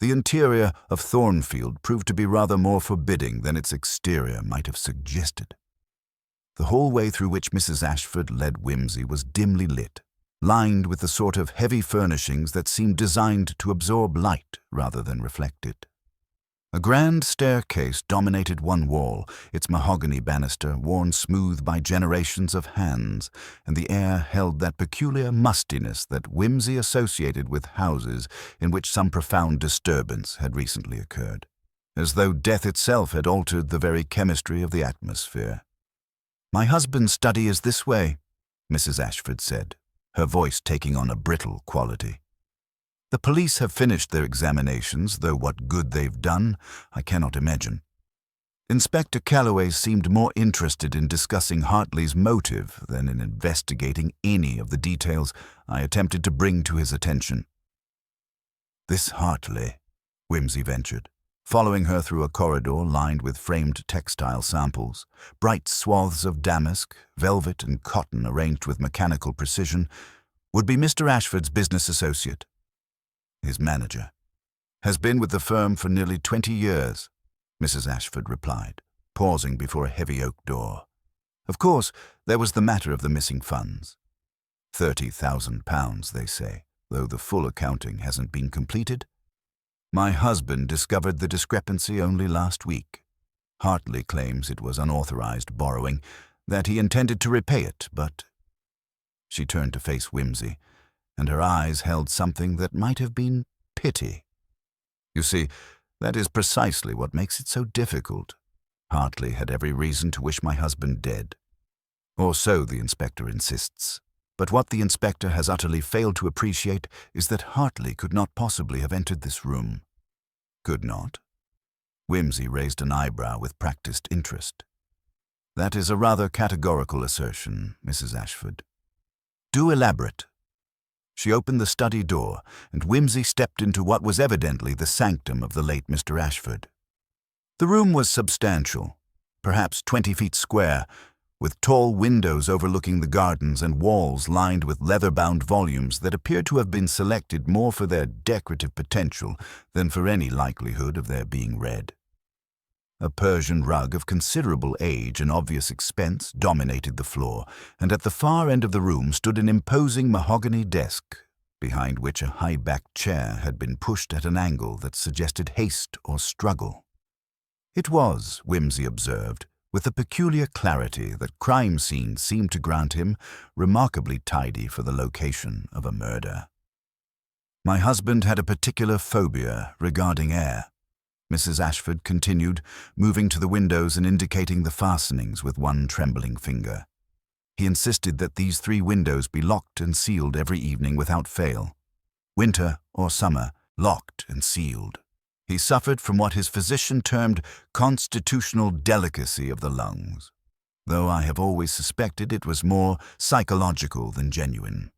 The interior of Thornfield proved to be rather more forbidding than its exterior might have suggested. The hallway through which Mrs. Ashford led Whimsy was dimly lit, lined with the sort of heavy furnishings that seemed designed to absorb light rather than reflect it. A grand staircase dominated one wall, its mahogany banister worn smooth by generations of hands, and the air held that peculiar mustiness that Whimsy associated with houses in which some profound disturbance had recently occurred, as though death itself had altered the very chemistry of the atmosphere. "My husband's study is this way," Mrs. Ashford said, her voice taking on a brittle quality. "The police have finished their examinations, though what good they've done, I cannot imagine." Inspector Calloway seemed more interested in discussing Hartley's motive than in investigating any of the details I attempted to bring to his attention. "This Hartley," Whimsy ventured, following her through a corridor lined with framed textile samples, bright swaths of damask, velvet, and cotton arranged with mechanical precision, would be Mr. Ashford's business associate. "His manager. Has been with the firm for nearly 20 years, Mrs. Ashford replied, pausing before a heavy oak door. "Of course, there was the matter of the missing funds. £30,000, they say, though the full accounting hasn't been completed. My husband discovered the discrepancy only last week. Hartley claims it was unauthorized borrowing, that he intended to repay it, but—" She turned to face Whimsy, and her eyes held something that might have been pity. "You see, that is precisely what makes it so difficult. Hartley had every reason to wish my husband dead. Or so the inspector insists. But what the inspector has utterly failed to appreciate is that Hartley could not possibly have entered this room." "Could not?" Whimsy raised an eyebrow with practiced interest. "That is a rather categorical assertion, Mrs. Ashford. Do elaborate." She opened the study door, and Whimsy stepped into what was evidently the sanctum of the late Mr. Ashford. The room was substantial, perhaps 20 feet square, with tall windows overlooking the gardens and walls lined with leather-bound volumes that appeared to have been selected more for their decorative potential than for any likelihood of their being read. A Persian rug of considerable age and obvious expense dominated the floor, and at the far end of the room stood an imposing mahogany desk, behind which a high-backed chair had been pushed at an angle that suggested haste or struggle. It was, Whimsy observed, with a peculiar clarity that crime scenes seemed to grant him, remarkably tidy for the location of a murder. "My husband had a particular phobia regarding air," Mrs. Ashford continued, moving to the windows and indicating the fastenings with one trembling finger. "He insisted that these 3 windows be locked and sealed every evening without fail. Winter or summer, locked and sealed. He suffered from what his physician termed constitutional delicacy of the lungs, though I have always suspected it was more psychological than genuine.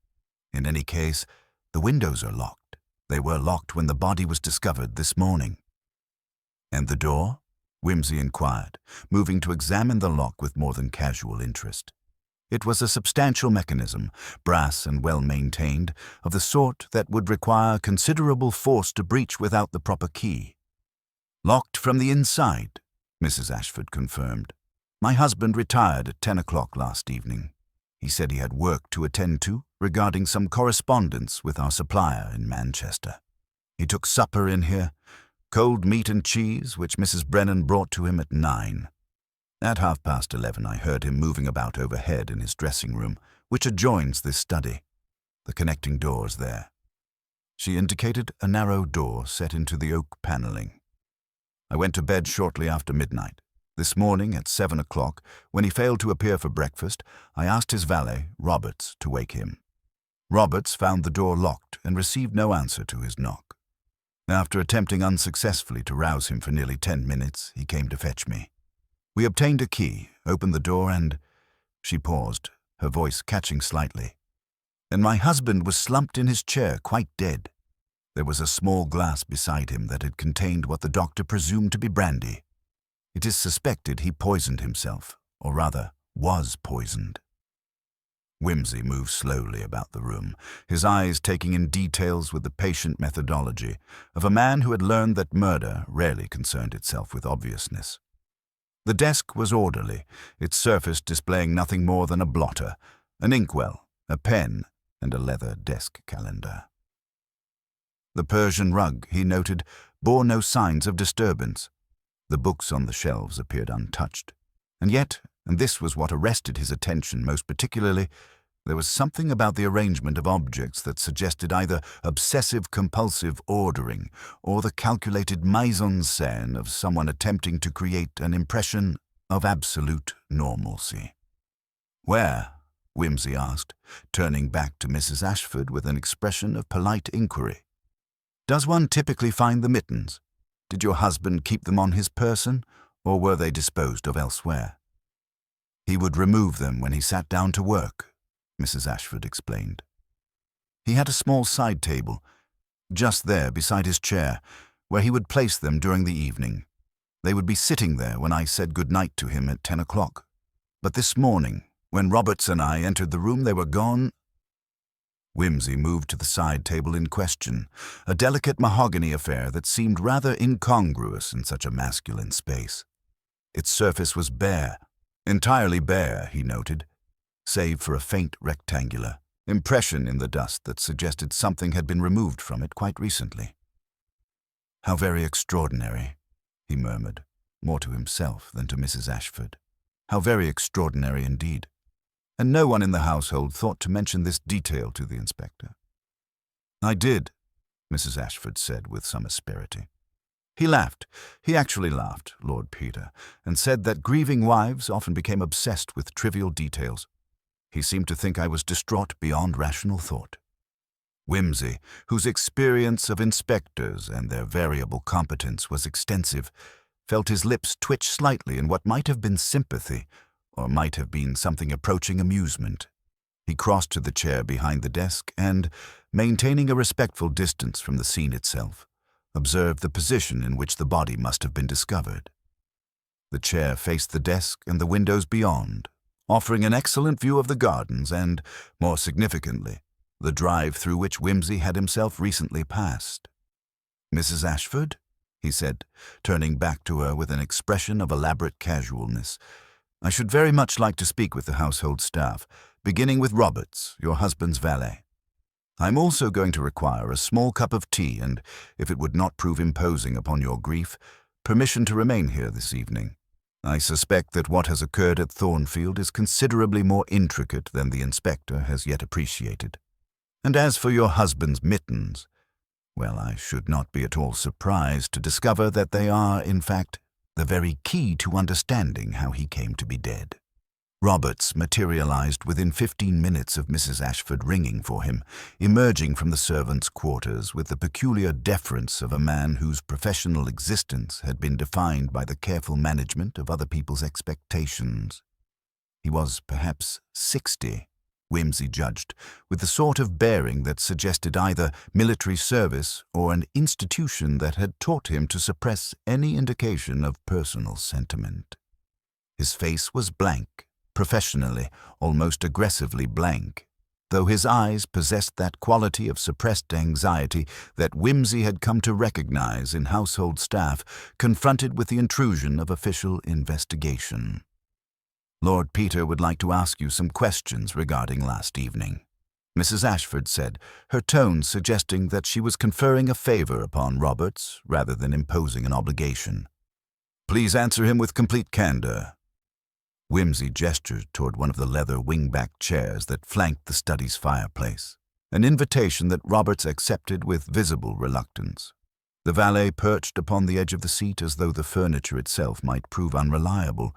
In any case, the windows are locked. They were locked when the body was discovered this morning." "And the door?" Whimsy inquired, moving to examine the lock with more than casual interest. It was a substantial mechanism, brass and well-maintained, of the sort that would require considerable force to breach without the proper key. "Locked from the inside," Mrs. Ashford confirmed. "My husband retired at 10 o'clock last evening. He said he had work to attend to regarding some correspondence with our supplier in Manchester. He took supper in here, cold meat and cheese, which Mrs. Brennan brought to him at 9. At 11:30 I heard him moving about overhead in his dressing room, which adjoins this study. The connecting door's there." She indicated a narrow door set into the oak paneling. "I went to bed shortly after midnight. This morning at 7 o'clock, when he failed to appear for breakfast, I asked his valet, Roberts, to wake him. Roberts found the door locked and received no answer to his knock. After attempting unsuccessfully to rouse him for nearly 10 minutes, he came to fetch me. We obtained a key, opened the door, and—" She paused, her voice catching slightly. "And my husband was slumped in his chair, quite dead. There was a small glass beside him that had contained what the doctor presumed to be brandy. It is suspected he poisoned himself, or rather, was poisoned." Whimsy moved slowly about the room, his eyes taking in details with the patient methodology of a man who had learned that murder rarely concerned itself with obviousness. The desk was orderly, its surface displaying nothing more than a blotter, an inkwell, a pen, and a leather desk calendar. The Persian rug, he noted, bore no signs of disturbance. The books on the shelves appeared untouched. And yet, and this was what arrested his attention most particularly, there was something about the arrangement of objects that suggested either obsessive-compulsive ordering or the calculated mise-en-scène of someone attempting to create an impression of absolute normalcy. "Where?" Whimsy asked, turning back to Mrs. Ashford with an expression of polite inquiry. "Does one typically find the mittens? Did your husband keep them on his person, or were they disposed of elsewhere?" "He would remove them when he sat down to work," Mrs. Ashford explained. "He had a small side table, just there beside his chair, where he would place them during the evening. They would be sitting there when I said good night to him at 10 o'clock. But this morning, when Roberts and I entered the room, they were gone." Whimsy moved to the side table in question, a delicate mahogany affair that seemed rather incongruous in such a masculine space. Its surface was bare, entirely bare, he noted, save for a faint rectangular impression in the dust that suggested something had been removed from it quite recently. "How very extraordinary," he murmured, more to himself than to Mrs. Ashford. "How very extraordinary indeed. And no one in the household thought to mention this detail to the inspector." "I did," Mrs. Ashford said with some asperity. He laughed. He actually laughed, Lord Peter, and said that grieving wives often became obsessed with trivial details. He seemed to think I was distraught beyond rational thought. Whimsy, whose experience of inspectors and their variable competence was extensive, felt his lips twitch slightly in what might have been sympathy, or might have been something approaching amusement. He crossed to the chair behind the desk and, maintaining a respectful distance from the scene itself, observed the position in which the body must have been discovered. The chair faced the desk and the windows beyond, offering an excellent view of the gardens and, more significantly, the drive through which Whimsy had himself recently passed. "Mrs. Ashford?" he said, turning back to her with an expression of elaborate casualness. "I should very much like to speak with the household staff, beginning with Roberts, your husband's valet. I'm also going to require a small cup of tea and, if it would not prove imposing upon your grief, permission to remain here this evening. I suspect that what has occurred at Thornfield is considerably more intricate than the inspector has yet appreciated. And as for your husband's mittens, well, I should not be at all surprised to discover that they are, in fact, the very key to understanding how he came to be dead." Roberts materialized within 15 minutes of Mrs. Ashford ringing for him, emerging from the servants' quarters with the peculiar deference of a man whose professional existence had been defined by the careful management of other people's expectations. He was perhaps 60, Whimsy judged, with the sort of bearing that suggested either military service or an institution that had taught him to suppress any indication of personal sentiment. His face was blank, professionally, almost aggressively blank, though his eyes possessed that quality of suppressed anxiety that Whimsy had come to recognize in household staff confronted with the intrusion of official investigation. "Lord Peter would like to ask you some questions regarding last evening," Mrs. Ashford said, her tone suggesting that she was conferring a favor upon Roberts rather than imposing an obligation. "Please answer him with complete candor." Whimsy gestured toward one of the leather wing-back chairs that flanked the study's fireplace, an invitation that Roberts accepted with visible reluctance. The valet perched upon the edge of the seat as though the furniture itself might prove unreliable,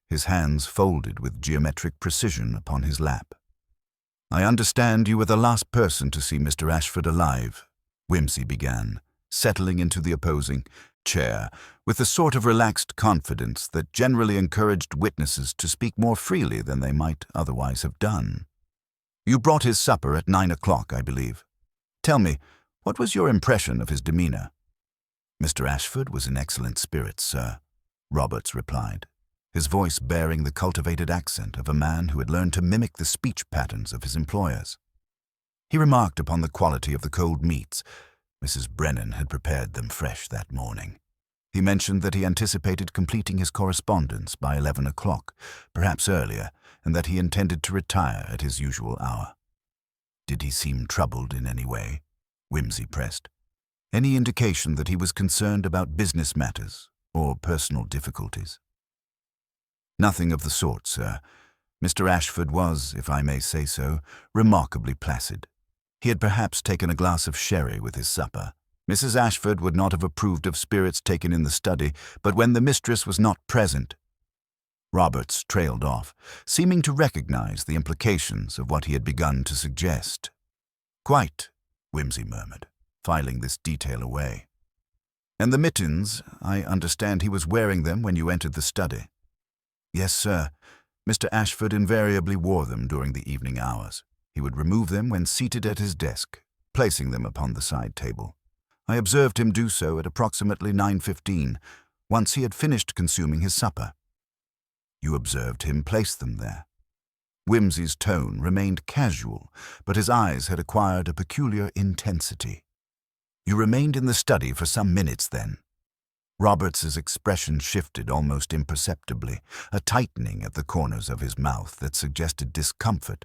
his hands folded with geometric precision upon his lap. "I understand you were the last person to see Mr. Ashford alive," Whimsy began, settling into the opposing chair with the sort of relaxed confidence that generally encouraged witnesses to speak more freely than they might otherwise have done. "You brought his supper at 9 o'clock, I believe. Tell me, what was your impression of his demeanor?" "Mr. Ashford was in excellent spirits, sir," Roberts replied. his voice bearing the cultivated accent of a man who had learned to mimic the speech patterns of his employers. He remarked upon the quality of the cold meats. Mrs. Brennan had prepared them fresh that morning. He mentioned that he anticipated completing his correspondence by 11 o'clock, perhaps earlier, and that he intended to retire at his usual hour. Did he seem troubled in any way? Whimsy pressed. Any indication that he was concerned about business matters or personal difficulties? Nothing of the sort, sir. Mr. Ashford was, if I may say so, remarkably placid. He had perhaps taken a glass of sherry with his supper. Mrs. Ashford would not have approved of spirits taken in the study, but when the mistress was not present— Roberts trailed off, seeming to recognize the implications of what he had begun to suggest. "Quite," Whimsy murmured, filing this detail away. "And the mittens, I understand he was wearing them when you entered the study." "Yes, sir. Mr. Ashford invariably wore them during the evening hours. He would remove them when seated at his desk, placing them upon the side table. I observed him do so at approximately 9:15, once he had finished consuming his supper." "You observed him place them there?" Whimsy's tone remained casual, but his eyes had acquired a peculiar intensity. "You remained in the study for some minutes, then?" Roberts's expression shifted almost imperceptibly, a tightening at the corners of his mouth that suggested discomfort.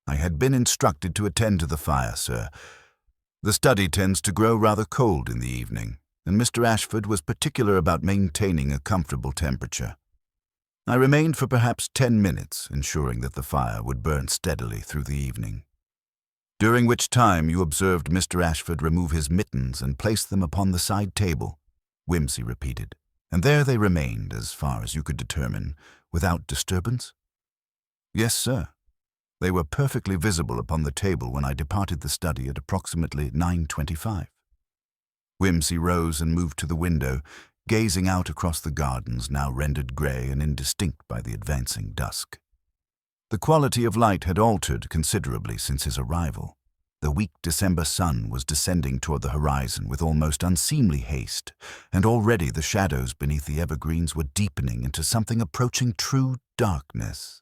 "I had been instructed to attend to the fire, sir. The study tends to grow rather cold in the evening, and Mr. Ashford was particular about maintaining a comfortable temperature. I remained for perhaps 10 minutes, ensuring that the fire would burn steadily through the evening." "During which time you observed Mr. Ashford remove his mittens and place them upon the side table," Whimsy repeated. "And there they remained, as far as you could determine, without disturbance?" "Yes, sir. They were perfectly visible upon the table when I departed the study at approximately 9:25. Whimsy rose and moved to the window, gazing out across the gardens now rendered grey and indistinct by the advancing dusk. The quality of light had altered considerably since his arrival. The weak December sun was descending toward the horizon with almost unseemly haste, and already the shadows beneath the evergreens were deepening into something approaching true darkness.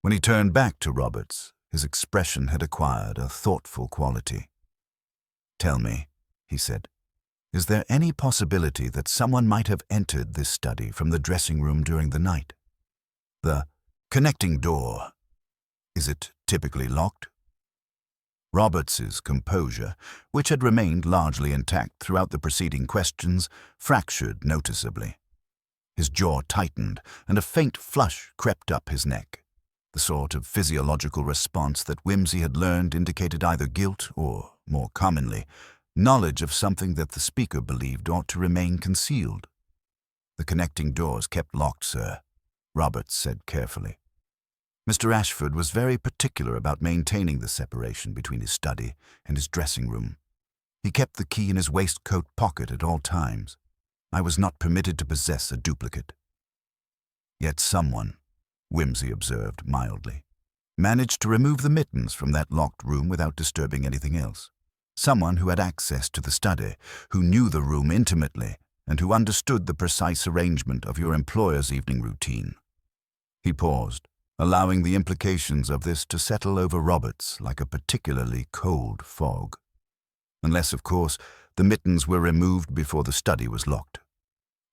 When he turned back to Roberts, his expression had acquired a thoughtful quality. "Tell me," he said, "is there any possibility that someone might have entered this study from the dressing room during the night? The connecting door, is it typically locked?" Roberts's composure, which had remained largely intact throughout the preceding questions, fractured noticeably. His jaw tightened, and a faint flush crept up his neck. The sort of physiological response that Whimsy had learned indicated either guilt or, more commonly, knowledge of something that the speaker believed ought to remain concealed. "The connecting doors kept locked, sir," Roberts said carefully. "Mr. Ashford was very particular about maintaining the separation between his study and his dressing room. He kept the key in his waistcoat pocket at all times. I was not permitted to possess a duplicate." "Yet someone," Whimsy observed mildly, "managed to remove the mittens from that locked room without disturbing anything else. Someone who had access to the study, who knew the room intimately, and who understood the precise arrangement of your employer's evening routine." He paused, allowing the implications of this to settle over Roberts like a particularly cold fog. "Unless, of course, the mittens were removed before the study was locked."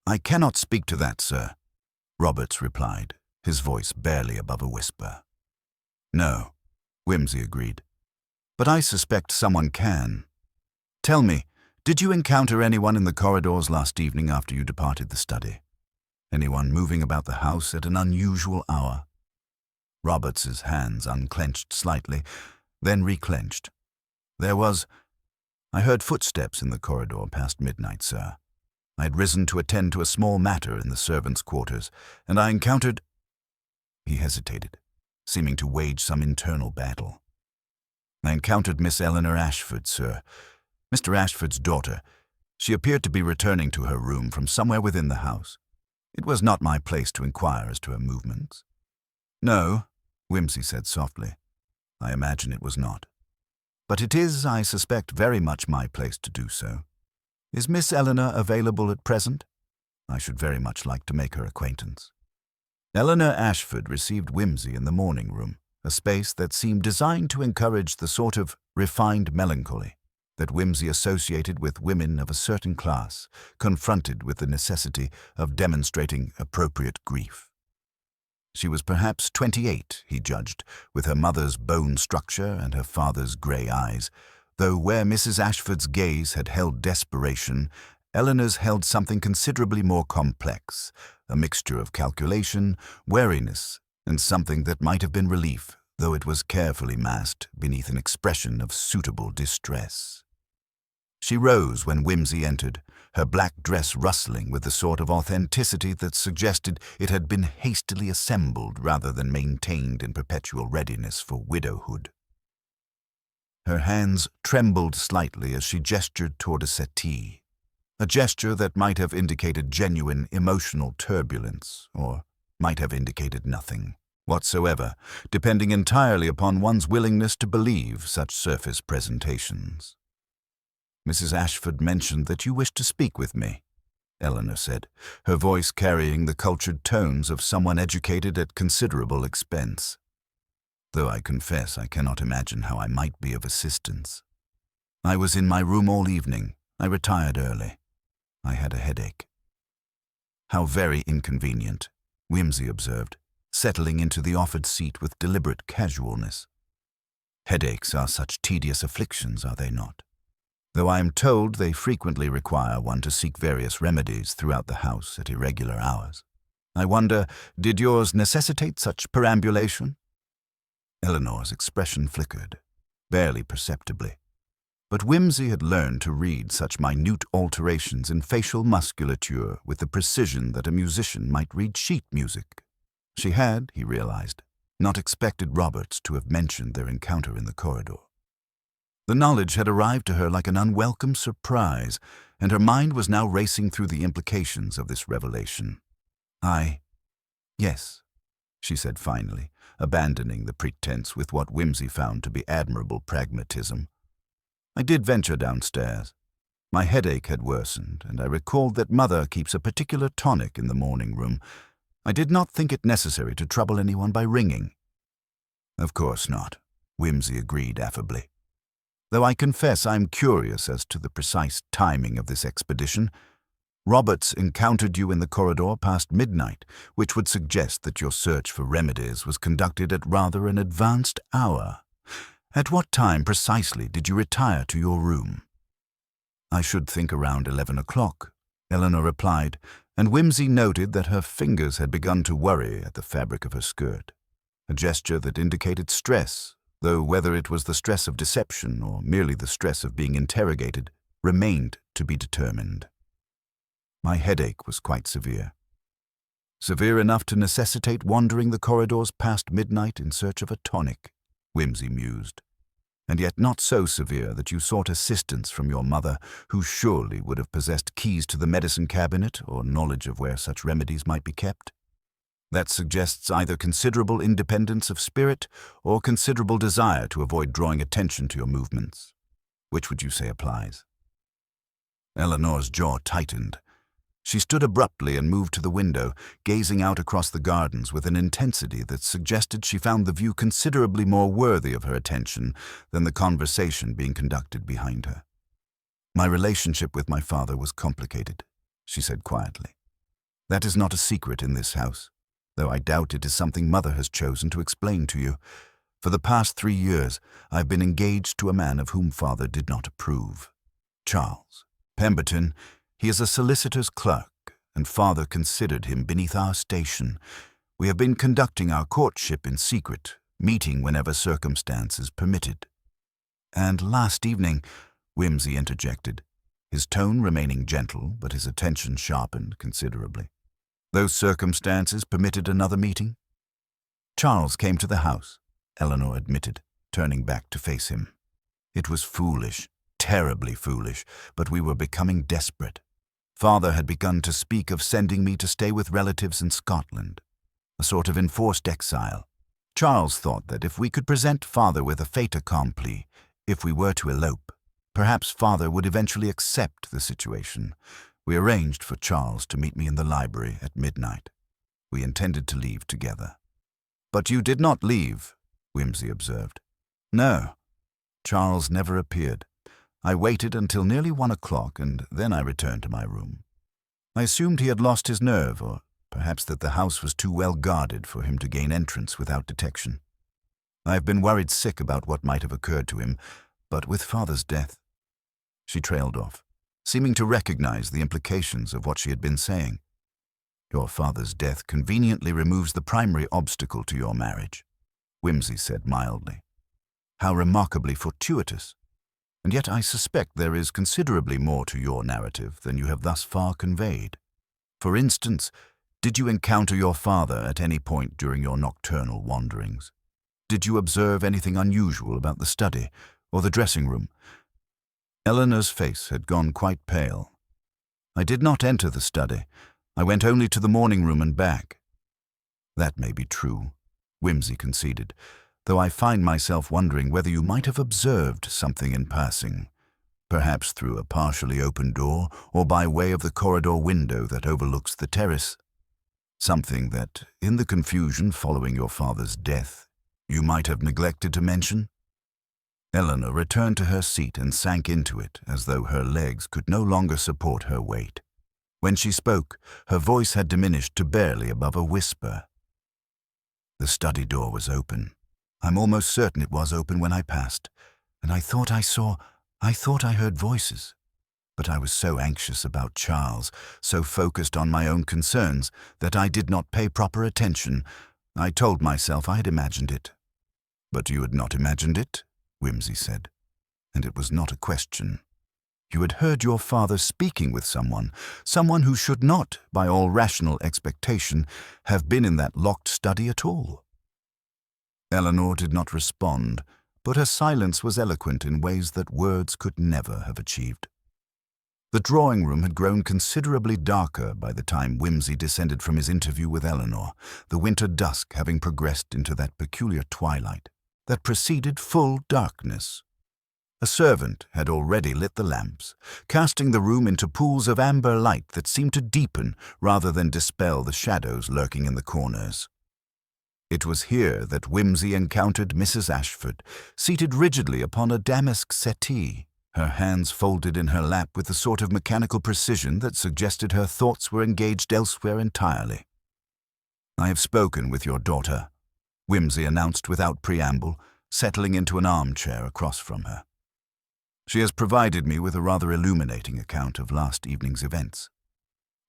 "I cannot speak to that, sir," Roberts replied, his voice barely above a whisper. "No," Whimsy agreed, "but I suspect someone can. Tell me, did you encounter anyone in the corridors last evening after you departed the study? Anyone moving about the house at an unusual hour?" Roberts's hands unclenched slightly, then reclenched. I heard footsteps in the corridor past midnight, sir. I had risen to attend to a small matter in the servants' quarters, and I encountered—" He hesitated, seeming to wage some internal battle. "I encountered Miss Eleanor Ashford, sir, Mr. Ashford's daughter. She appeared to be returning to her room from somewhere within the house. It was not my place to inquire as to her movements." "No," Whimsy said softly. "I imagine it was not. But it is, I suspect, very much my place to do so. Is Miss Eleanor available at present? I should very much like to make her acquaintance." Eleanor Ashford received Whimsy in the morning room, a space that seemed designed to encourage the sort of refined melancholy that Whimsy associated with women of a certain class, confronted with the necessity of demonstrating appropriate grief. She was perhaps 28, he judged, with her mother's bone structure and her father's grey eyes, though where Mrs. Ashford's gaze had held desperation, Eleanor's held something considerably more complex, a mixture of calculation, wariness, and something that might have been relief, though it was carefully masked beneath an expression of suitable distress. She rose when Whimsy entered, her black dress rustling with the sort of authenticity that suggested it had been hastily assembled rather than maintained in perpetual readiness for widowhood. Her hands trembled slightly as she gestured toward a settee, a gesture that might have indicated genuine emotional turbulence, or might have indicated nothing whatsoever, depending entirely upon one's willingness to believe such surface presentations. "Mrs. Ashford mentioned that you wished to speak with me," Eleanor said, her voice carrying the cultured tones of someone educated at considerable expense. "Though I confess I cannot imagine how I might be of assistance. I was in my room all evening. I retired early. I had a headache." "How very inconvenient," Whimsy observed, settling into the offered seat with deliberate casualness. "Headaches are such tedious afflictions, are they not? Though I am told they frequently require one to seek various remedies throughout the house at irregular hours. I wonder, did yours necessitate such perambulation?" Eleanor's expression flickered, barely perceptibly. But Whimsy had learned to read such minute alterations in facial musculature with the precision that a musician might read sheet music. She had, he realized, not expected Roberts to have mentioned their encounter in the corridor. The knowledge had arrived to her like an unwelcome surprise, and her mind was now racing through the implications of this revelation. "Yes," she said finally, abandoning the pretense with what Whimsy found to be admirable pragmatism. "I did venture downstairs. My headache had worsened, and I recalled that Mother keeps a particular tonic in the morning room. I did not think it necessary to trouble anyone by ringing." "Of course not," Whimsy agreed affably. "Though I confess I am curious as to the precise timing of this expedition. Roberts encountered you in the corridor past midnight, which would suggest that your search for remedies was conducted at rather an advanced hour. At what time precisely did you retire to your room?" "I should think around 11 o'clock, Eleanor replied, and Whimsy noted that her fingers had begun to worry at the fabric of her skirt, a gesture that indicated stress, though whether it was the stress of deception or merely the stress of being interrogated remained to be determined. "My headache was quite severe. Severe enough to necessitate wandering the corridors past midnight in search of a tonic," Whimsy mused, "and yet not so severe that you sought assistance from your mother, who surely would have possessed keys to the medicine cabinet or knowledge of where such remedies might be kept. That suggests either considerable independence of spirit or considerable desire to avoid drawing attention to your movements. Which would you say applies?" Eleanor's jaw tightened. She stood abruptly and moved to the window, gazing out across the gardens with an intensity that suggested she found the view considerably more worthy of her attention than the conversation being conducted behind her. "My relationship with my father was complicated," she said quietly. "That is not a secret in this house, though I doubt it is something Mother has chosen to explain to you. For the past 3 years, I've been engaged to a man of whom Father did not approve. Charles Pemberton. He is a solicitor's clerk, and Father considered him beneath our station. We have been conducting our courtship in secret, meeting whenever circumstances permitted." "And last evening," Whimsy interjected, his tone remaining gentle, but his attention sharpened considerably. "Those circumstances permitted another meeting?" "Charles came to the house," Eleanor admitted, turning back to face him. "It was foolish, terribly foolish, but we were becoming desperate. Father had begun to speak of sending me to stay with relatives in Scotland, a sort of enforced exile. Charles thought that if we could present Father with a fait accompli, if we were to elope, perhaps Father would eventually accept the situation. We arranged for Charles to meet me in the library at midnight. We intended to leave together." "But you did not leave," Wimsey observed. "No. Charles never appeared. I waited until nearly 1 o'clock, and then I returned to my room. I assumed he had lost his nerve, or perhaps that the house was too well guarded for him to gain entrance without detection. I have been worried sick about what might have occurred to him, but with Father's death—" She trailed off, seeming to recognize the implications of what she had been saying. "Your father's death conveniently removes the primary obstacle to your marriage," Wimsey said mildly. "How remarkably fortuitous. And yet I suspect there is considerably more to your narrative than you have thus far conveyed. For instance, did you encounter your father at any point during your nocturnal wanderings? Did you observe anything unusual about the study or the dressing room?" Eleanor's face had gone quite pale. "I did not enter the study. I went only to the morning room and back." "That may be true," Wimsey conceded, "though I find myself wondering whether you might have observed something in passing, perhaps through a partially open door or by way of the corridor window that overlooks the terrace. Something that, in the confusion following your father's death, you might have neglected to mention?" Eleanor returned to her seat and sank into it as though her legs could no longer support her weight. When she spoke, her voice had diminished to barely above a whisper. "The study door was open. I'm almost certain it was open when I passed, and I thought I heard voices. But I was so anxious about Charles, so focused on my own concerns, that I did not pay proper attention. I told myself I had imagined it." "But you had not imagined it," Wimsey said, "and it was not a question. You had heard your father speaking with someone who should not, by all rational expectation, have been in that locked study at all." Eleanor did not respond, but her silence was eloquent in ways that words could never have achieved. The drawing room had grown considerably darker by the time Wimsey descended from his interview with Eleanor, the winter dusk having progressed into that peculiar twilight that preceded full darkness. A servant had already lit the lamps, casting the room into pools of amber light that seemed to deepen rather than dispel the shadows lurking in the corners. It was here that Wimsey encountered Mrs. Ashford, seated rigidly upon a damask settee, her hands folded in her lap with the sort of mechanical precision that suggested her thoughts were engaged elsewhere entirely. "I have spoken with your daughter," Wimsey announced without preamble, settling into an armchair across from her. "She has provided me with a rather illuminating account of last evening's events.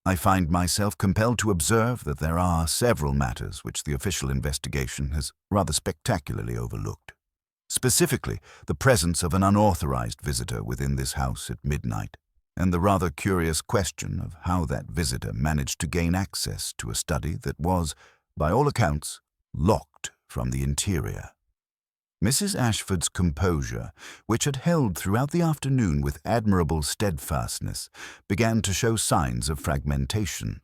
I find myself compelled to observe that there are several matters which the official investigation has rather spectacularly overlooked. Specifically, the presence of an unauthorized visitor within this house at midnight, and the rather curious question of how that visitor managed to gain access to a study that was, by all accounts, locked from the interior." Mrs. Ashford's composure, which had held throughout the afternoon with admirable steadfastness, began to show signs of fragmentation.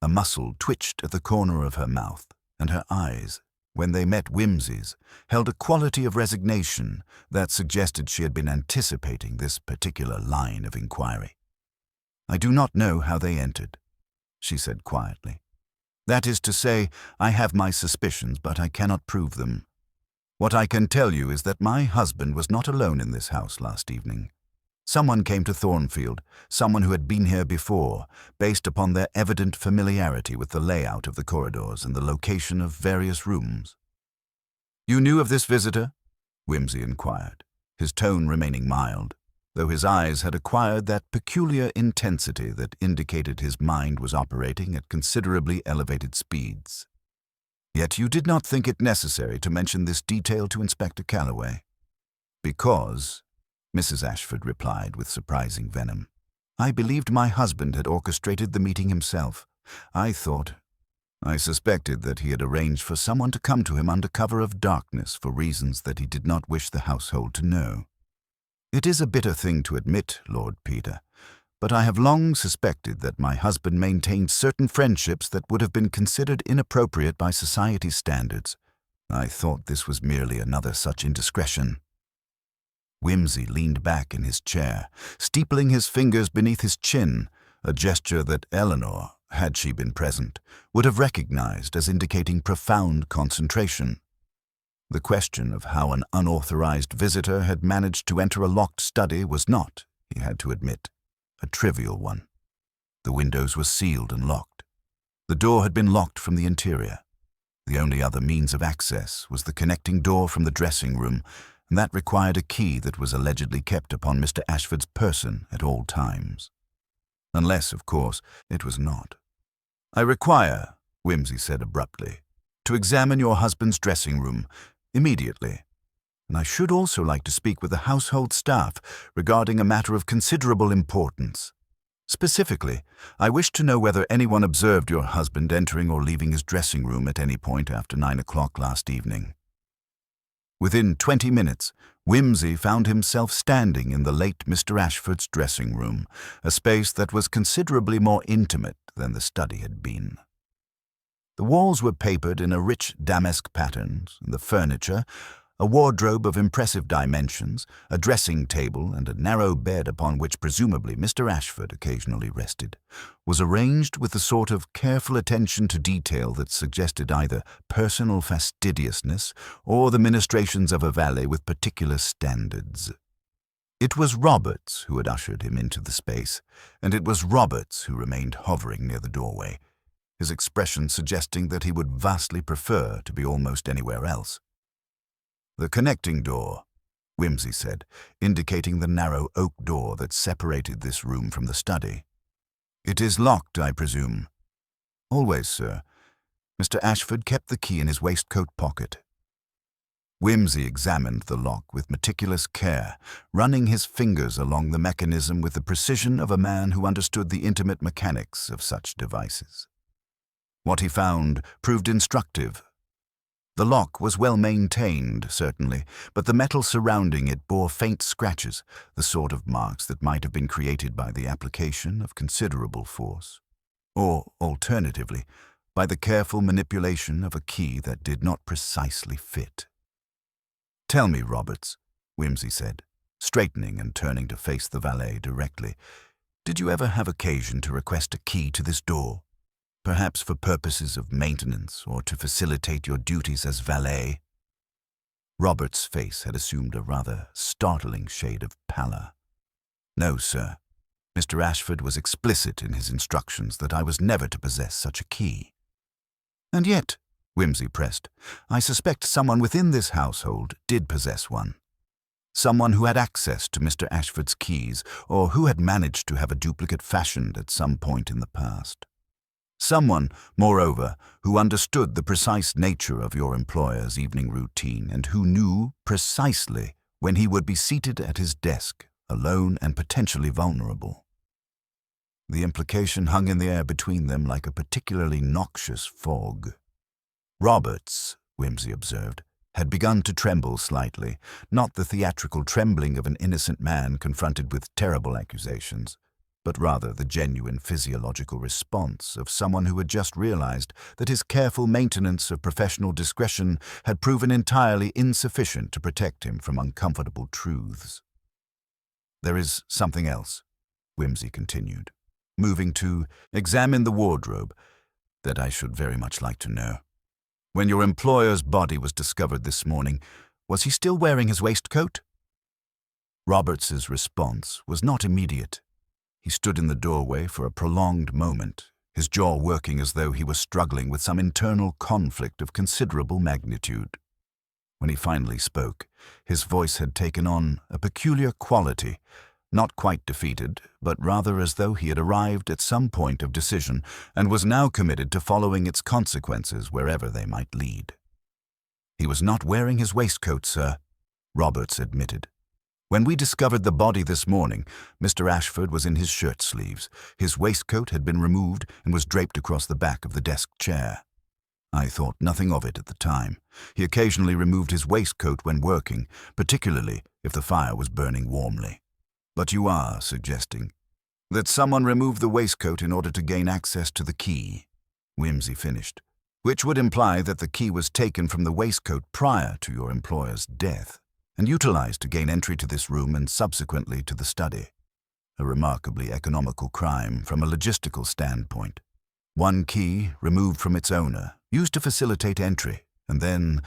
A muscle twitched at the corner of her mouth, and her eyes, when they met Wimsey's, held a quality of resignation that suggested she had been anticipating this particular line of inquiry. "I do not know how they entered," she said quietly. "That is to say, I have my suspicions, but I cannot prove them. What I can tell you is that my husband was not alone in this house last evening. Someone came to Thornfield, someone who had been here before, based upon their evident familiarity with the layout of the corridors and the location of various rooms." "You knew of this visitor?" Wimsey inquired, his tone remaining mild, though his eyes had acquired that peculiar intensity that indicated his mind was operating at considerably elevated speeds. "Yet you did not think it necessary to mention this detail to Inspector Calloway?" "Because," Mrs. Ashford replied with surprising venom, "I believed my husband had orchestrated the meeting himself. I suspected that he had arranged for someone to come to him under cover of darkness for reasons that he did not wish the household to know. It is a bitter thing to admit, Lord Peter, but I have long suspected that my husband maintained certain friendships that would have been considered inappropriate by society's standards. I thought this was merely another such indiscretion." Wimsey leaned back in his chair, steepling his fingers beneath his chin, a gesture that Eleanor, had she been present, would have recognized as indicating profound concentration. The question of how an unauthorized visitor had managed to enter a locked study was not, he had to admit, a trivial one. The windows were sealed and locked. The door had been locked from the interior. The only other means of access was the connecting door from the dressing room, and that required a key that was allegedly kept upon Mr. Ashford's person at all times. Unless, of course, it was not. "I require," Whimsy said abruptly, "to examine your husband's dressing room immediately. And I should also like to speak with the household staff regarding a matter of considerable importance. Specifically, I wish to know whether anyone observed your husband entering or leaving his dressing room at any point after 9 o'clock last evening." Within 20 minutes, Whimsy found himself standing in the late Mr. Ashford's dressing room, a space that was considerably more intimate than the study had been. The walls were papered in a rich damask pattern, and the furniture, a wardrobe of impressive dimensions, a dressing table, and a narrow bed upon which presumably Mr. Ashford occasionally rested, was arranged with the sort of careful attention to detail that suggested either personal fastidiousness or the ministrations of a valet with particular standards. It was Roberts who had ushered him into the space, and it was Roberts who remained hovering near the doorway, his expression suggesting that he would vastly prefer to be almost anywhere else. "The connecting door," Whimsy said, indicating the narrow oak door that separated this room from the study. "It is locked, I presume?" "Always, sir. Mr. Ashford kept the key in his waistcoat pocket." Whimsy examined the lock with meticulous care, running his fingers along the mechanism with the precision of a man who understood the intimate mechanics of such devices. What he found proved instructive. The lock was well maintained, certainly, but the metal surrounding it bore faint scratches, the sort of marks that might have been created by the application of considerable force, or, alternatively, by the careful manipulation of a key that did not precisely fit. "Tell me, Roberts," Whimsy said, straightening and turning to face the valet directly, "did you ever have occasion to request a key to this door? Perhaps for purposes of maintenance or to facilitate your duties as valet?" Robert's face had assumed a rather startling shade of pallor. "No, sir. Mr. Ashford was explicit in his instructions that I was never to possess such a key." "And yet," Whimsy pressed, "I suspect someone within this household did possess one. Someone who had access to Mr. Ashford's keys, or who had managed to have a duplicate fashioned at some point in the past. Someone, moreover, who understood the precise nature of your employer's evening routine and who knew precisely when he would be seated at his desk, alone and potentially vulnerable." The implication hung in the air between them like a particularly noxious fog. Roberts, Whimsy observed, had begun to tremble slightly, not the theatrical trembling of an innocent man confronted with terrible accusations, but rather the genuine physiological response of someone who had just realized that his careful maintenance of professional discretion had proven entirely insufficient to protect him from uncomfortable truths. "There is something else," Whimsy continued, moving to examine the wardrobe, "that I should very much like to know. When your employer's body was discovered this morning, was he still wearing his waistcoat?" Roberts's response was not immediate. He stood in the doorway for a prolonged moment, his jaw working as though he was struggling with some internal conflict of considerable magnitude. When he finally spoke, his voice had taken on a peculiar quality, not quite defeated, but rather as though he had arrived at some point of decision and was now committed to following its consequences wherever they might lead. "He was not wearing his waistcoat, sir," Roberts admitted. "When we discovered the body this morning, Mr. Ashford was in his shirt sleeves. His waistcoat had been removed and was draped across the back of the desk chair. I thought nothing of it at the time. He occasionally removed his waistcoat when working, particularly if the fire was burning warmly. But you are suggesting that someone removed the waistcoat in order to gain access to the key," Whimsy finished, "which would imply that the key was taken from the waistcoat prior to your employer's death and utilized to gain entry to this room and subsequently to the study. A remarkably economical crime from a logistical standpoint. One key, removed from its owner, used to facilitate entry, and then,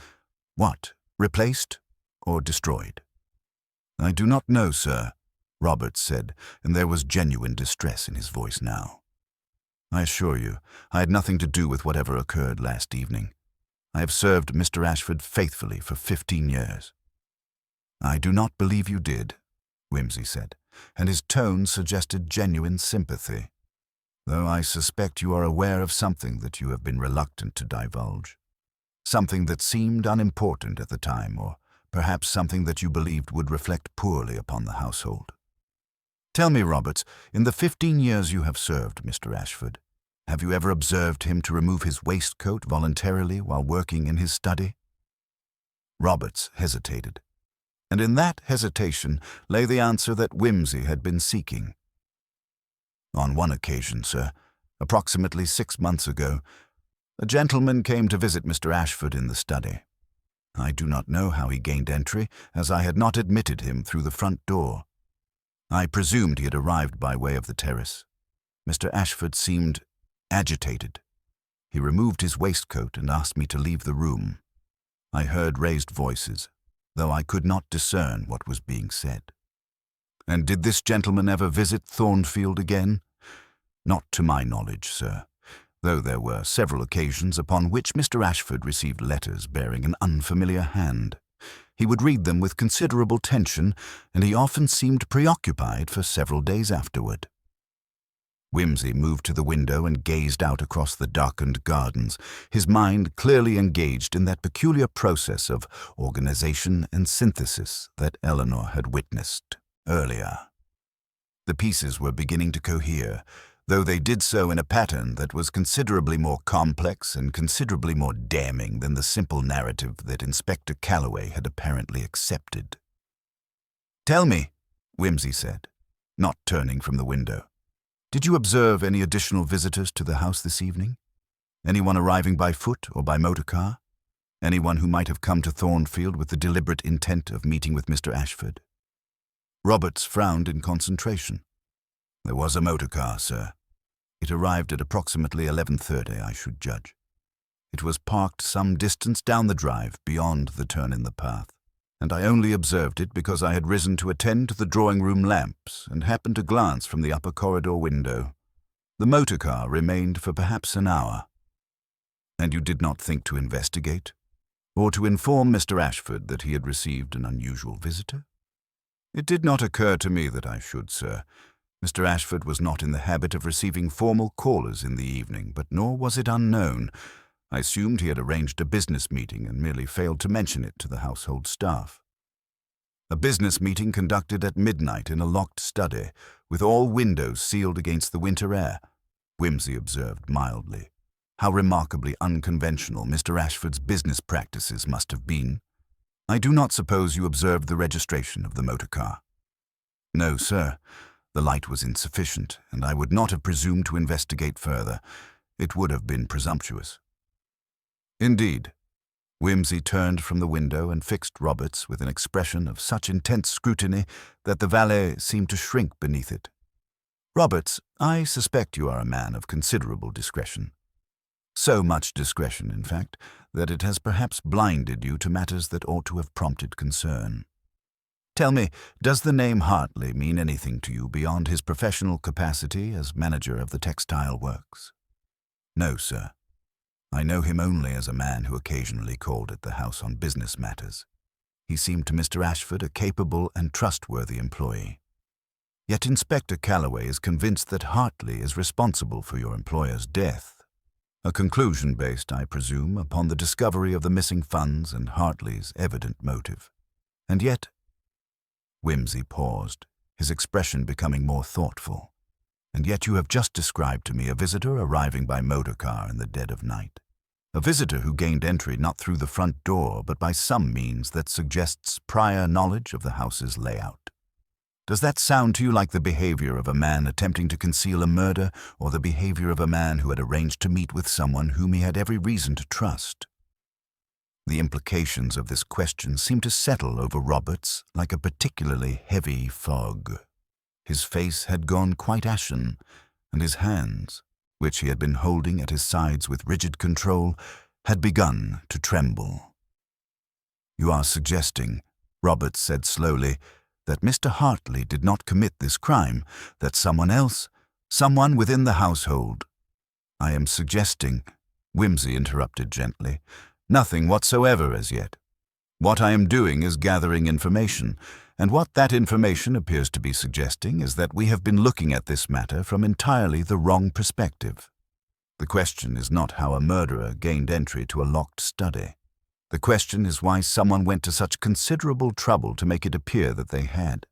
what, replaced or destroyed? I do not know, sir, Roberts said, and there was genuine distress in his voice now. I assure you, I had nothing to do with whatever occurred last evening. I have served Mr. Ashford faithfully for 15 years. I do not believe you did, Wimsey said, and his tone suggested genuine sympathy, though I suspect you are aware of something that you have been reluctant to divulge. Something that seemed unimportant at the time, or perhaps something that you believed would reflect poorly upon the household. Tell me, Roberts, in the 15 years you have served Mr. Ashford, have you ever observed him to remove his waistcoat voluntarily while working in his study? Roberts hesitated, and in that hesitation lay the answer that Wimsey had been seeking. On one occasion, sir, approximately 6 months ago, a gentleman came to visit Mr. Ashford in the study. I do not know how he gained entry, as I had not admitted him through the front door. I presumed he had arrived by way of the terrace. Mr. Ashford seemed agitated. He removed his waistcoat and asked me to leave the room. I heard raised voices, though I could not discern what was being said. And did this gentleman ever visit Thornfield again? Not to my knowledge, sir, though there were several occasions upon which Mr. Ashford received letters bearing an unfamiliar hand. He would read them with considerable tension, and he often seemed preoccupied for several days afterward. Wimsey moved to the window and gazed out across the darkened gardens, his mind clearly engaged in that peculiar process of organization and synthesis that Eleanor had witnessed earlier. The pieces were beginning to cohere, though they did so in a pattern that was considerably more complex and considerably more damning than the simple narrative that Inspector Calloway had apparently accepted. "Tell me," Wimsey said, not turning from the window, "did you observe any additional visitors to the house this evening? Anyone arriving by foot or by motor car? Anyone who might have come to Thornfield with the deliberate intent of meeting with Mr. Ashford?" Roberts frowned in concentration. "There was a motor car, sir. It arrived at approximately 11:30, I should judge. It was parked some distance down the drive beyond the turn in the path, and I only observed it because I had risen to attend to the drawing-room lamps and happened to glance from the upper corridor window. The motor car remained for perhaps an hour." "And you did not think to investigate, or to inform Mr. Ashford that he had received an unusual visitor?" "It did not occur to me that I should, sir. Mr. Ashford was not in the habit of receiving formal callers in the evening, but nor was it unknown. I assumed he had arranged a business meeting and merely failed to mention it to the household staff." "A business meeting conducted at midnight in a locked study, with all windows sealed against the winter air," Wimsey observed mildly. "How remarkably unconventional Mr. Ashford's business practices must have been. I do not suppose you observed the registration of the motor car?" "No, sir. The light was insufficient, and I would not have presumed to investigate further. It would have been presumptuous." "Indeed." Wimsey turned from the window and fixed Roberts with an expression of such intense scrutiny that the valet seemed to shrink beneath it. "Roberts, I suspect you are a man of considerable discretion. So much discretion, in fact, that it has perhaps blinded you to matters that ought to have prompted concern. Tell me, does the name Hartley mean anything to you beyond his professional capacity as manager of the textile works?" "No, sir. I know him only as a man who occasionally called at the house on business matters. He seemed to Mr. Ashford a capable and trustworthy employee. Yet Inspector Calloway is convinced that Hartley is responsible for your employer's death. A conclusion based, I presume, upon the discovery of the missing funds and Hartley's evident motive. And yet—" Wimsey paused, his expression becoming more thoughtful. "And yet you have just described to me a visitor arriving by motor car in the dead of night. A visitor who gained entry not through the front door, but by some means that suggests prior knowledge of the house's layout. Does that sound to you like the behavior of a man attempting to conceal a murder, or the behavior of a man who had arranged to meet with someone whom he had every reason to trust?" The implications of this question seemed to settle over Roberts like a particularly heavy fog. His face had gone quite ashen, and his hands, which he had been holding at his sides with rigid control, had begun to tremble. "You are suggesting," Roberts said slowly, "that Mr. Hartley did not commit this crime, that someone else, someone within the household—" "I am suggesting," Whimsy interrupted gently, "nothing whatsoever as yet. What I am doing is gathering information, and what that information appears to be suggesting is that we have been looking at this matter from entirely the wrong perspective. The question is not how a murderer gained entry to a locked study. The question is why someone went to such considerable trouble to make it appear that they had."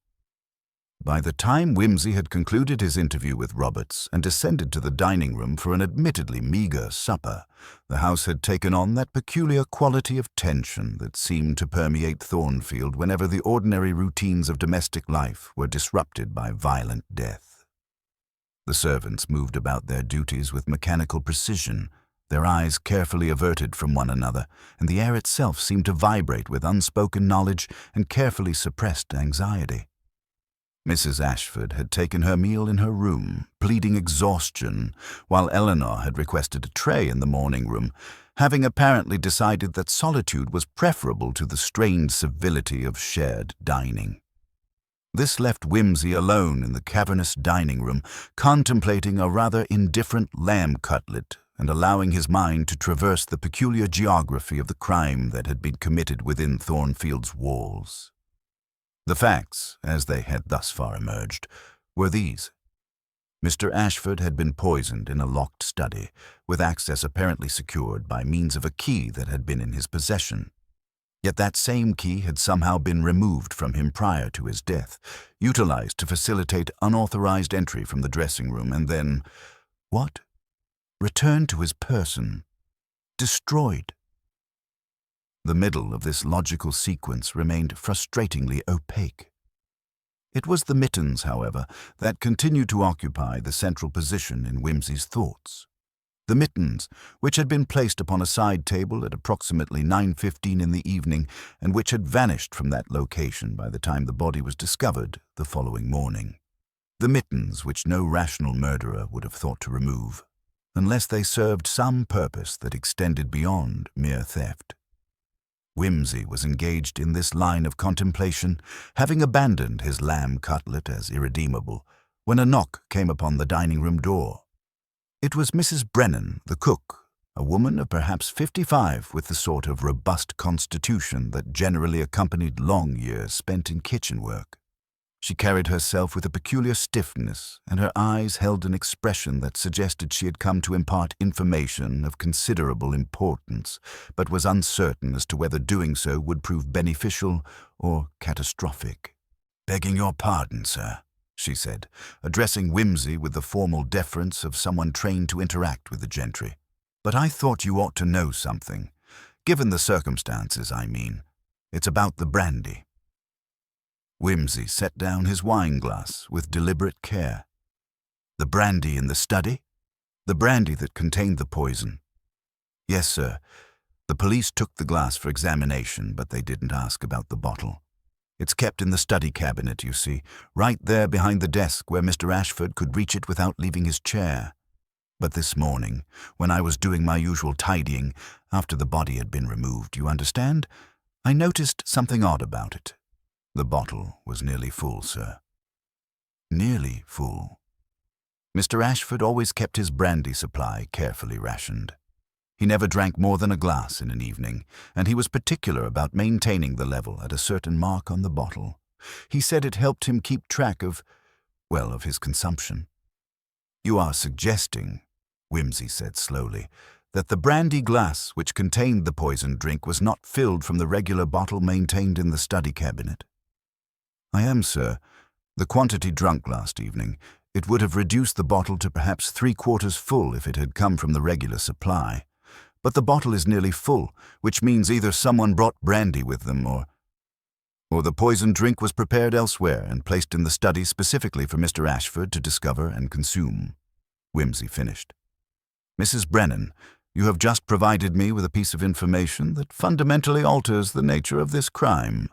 By the time Whimsy had concluded his interview with Roberts and descended to the dining room for an admittedly meager supper, the house had taken on that peculiar quality of tension that seemed to permeate Thornfield whenever the ordinary routines of domestic life were disrupted by violent death. The servants moved about their duties with mechanical precision, their eyes carefully averted from one another, and the air itself seemed to vibrate with unspoken knowledge and carefully suppressed anxiety. Mrs. Ashford had taken her meal in her room, pleading exhaustion, while Eleanor had requested a tray in the morning room, having apparently decided that solitude was preferable to the strained civility of shared dining. This left Whimsy alone in the cavernous dining room, contemplating a rather indifferent lamb cutlet and allowing his mind to traverse the peculiar geography of the crime that had been committed within Thornfield's walls. The facts, as they had thus far emerged, were these. Mr. Ashford had been poisoned in a locked study, with access apparently secured by means of a key that had been in his possession. Yet that same key had somehow been removed from him prior to his death, utilized to facilitate unauthorized entry from the dressing room, and then, what? Returned to his person. Destroyed. The middle of this logical sequence remained frustratingly opaque. It was the mittens, however, that continued to occupy the central position in Whimsy's thoughts. The mittens, which had been placed upon a side table at approximately 9:15 in the evening and which had vanished from that location by the time the body was discovered the following morning. The mittens which no rational murderer would have thought to remove, unless they served some purpose that extended beyond mere theft. Whimsy was engaged in this line of contemplation, having abandoned his lamb cutlet as irredeemable, when a knock came upon the dining-room door. It was Mrs. Brennan, the cook, a woman of perhaps 55 with the sort of robust constitution that generally accompanied long years spent in kitchen work. She carried herself with a peculiar stiffness, and her eyes held an expression that suggested she had come to impart information of considerable importance, but was uncertain as to whether doing so would prove beneficial or catastrophic. "Begging your pardon, sir," she said, addressing Whimsy with the formal deference of someone trained to interact with the gentry. "But I thought you ought to know something. Given the circumstances, I mean. It's about the brandy." Whimsy set down his wine-glass with deliberate care. "The brandy in the study?" "The brandy that contained the poison." "Yes, sir. The police took the glass for examination, but they didn't ask about the bottle. It's kept in the study cabinet, you see, right there behind the desk where Mr. Ashford could reach it without leaving his chair. But this morning, when I was doing my usual tidying, after the body had been removed, you understand, I noticed something odd about it. The bottle was nearly full, sir." Nearly full. Mr. Ashford always kept his brandy supply carefully rationed. He never drank more than a glass in an evening, and he was particular about maintaining the level at a certain mark on the bottle. He said it helped him keep track of his consumption. "You are suggesting," Whimsy said slowly, "that the brandy glass which contained the poisoned drink was not filled from the regular bottle maintained in the study cabinet." "I am, sir. The quantity drunk last evening, it would have reduced the bottle to perhaps 3/4 full if it had come from the regular supply. But the bottle is nearly full, which means either someone brought brandy with them or the poisoned drink was prepared elsewhere and placed in the study specifically for Mr. Ashford to discover and consume," Whimsy finished. "Mrs. Brennan, you have just provided me with a piece of information that fundamentally alters the nature of this crime.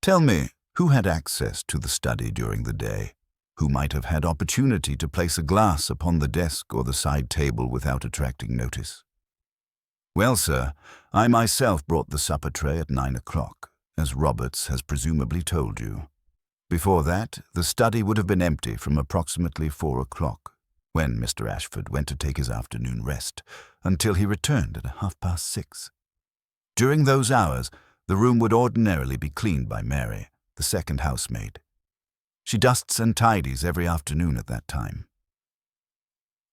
Tell me, who had access to the study during the day?" Who might have had opportunity to place a glass upon the desk or the side table without attracting notice? Well, sir, I myself brought the supper tray at 9 o'clock, as Roberts has presumably told you. Before that, the study would have been empty from approximately 4 o'clock, when Mr. Ashford went to take his afternoon rest, until he returned at 6:30. During those hours, the room would ordinarily be cleaned by Mary, the second housemaid. She dusts and tidies every afternoon at that time.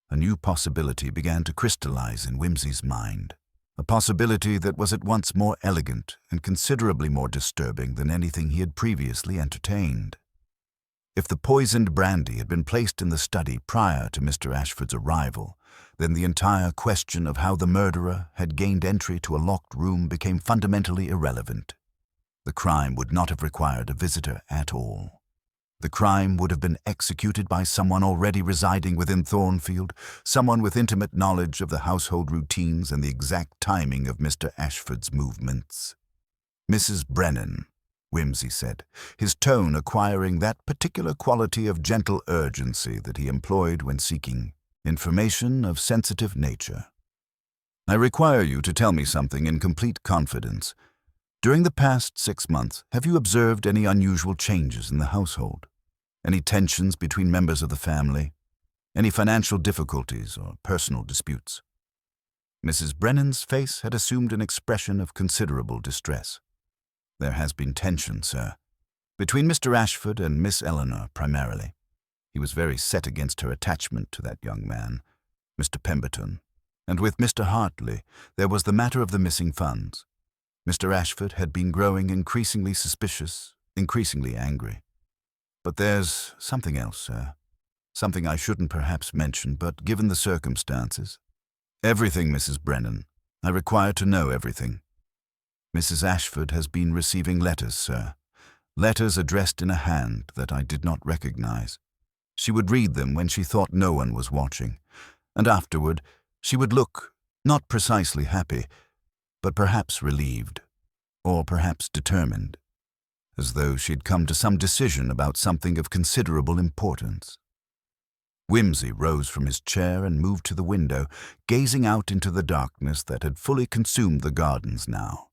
A new possibility began to crystallize in Whimsy's mind, a possibility that was at once more elegant and considerably more disturbing than anything he had previously entertained. If the poisoned brandy had been placed in the study prior to Mr. Ashford's arrival, then the entire question of how the murderer had gained entry to a locked room became fundamentally irrelevant. The crime would not have required a visitor at all. The crime would have been executed by someone already residing within Thornfield, someone with intimate knowledge of the household routines and the exact timing of Mr. Ashford's movements. Mrs. Brennan, Whimsy said, his tone acquiring that particular quality of gentle urgency that he employed when seeking information of sensitive nature. I require you to tell me something in complete confidence. During the past 6 months, have you observed any unusual changes in the household? Any tensions between members of the family? Any financial difficulties or personal disputes? Mrs. Brennan's face had assumed an expression of considerable distress. There has been tension, sir. Between Mr. Ashford and Miss Eleanor, primarily. He was very set against her attachment to that young man, Mr. Pemberton. And with Mr. Hartley, there was the matter of the missing funds. Mr. Ashford had been growing increasingly suspicious, increasingly angry. But there's something else, sir. Something I shouldn't perhaps mention, but given the circumstances. Everything, Mrs. Brennan. I require to know everything. Mrs. Ashford has been receiving letters, sir. Letters addressed in a hand that I did not recognize. She would read them when she thought no one was watching, and afterward she would look, not precisely happy, but perhaps relieved, or perhaps determined, as though she'd come to some decision about something of considerable importance. Whimsy rose from his chair and moved to the window, gazing out into the darkness that had fully consumed the gardens now.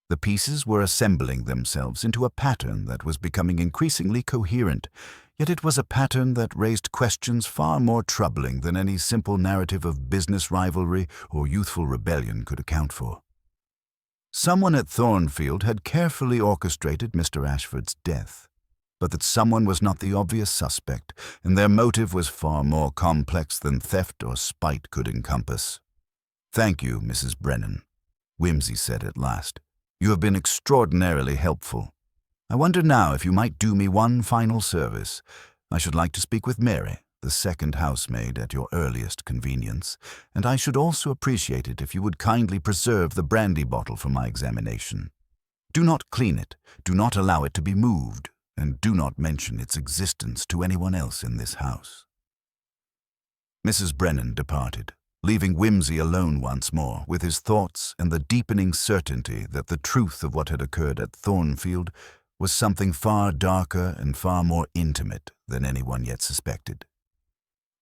The pieces were assembling themselves into a pattern that was becoming increasingly coherent, yet it was a pattern that raised questions far more troubling than any simple narrative of business rivalry or youthful rebellion could account for. Someone at Thornfield had carefully orchestrated Mr. Ashford's death, but that someone was not the obvious suspect, and their motive was far more complex than theft or spite could encompass. "Thank you, Mrs. Brennan," Whimsy said at last. "You have been extraordinarily helpful. I wonder now if you might do me one final service. I should like to speak with Mary, the second housemaid, at your earliest convenience, and I should also appreciate it if you would kindly preserve the brandy bottle for my examination. Do not clean it, do not allow it to be moved, and do not mention its existence to anyone else in this house." Mrs. Brennan departed, leaving Whimsy alone once more with his thoughts and the deepening certainty that the truth of what had occurred at Thornfield was something far darker and far more intimate than anyone yet suspected.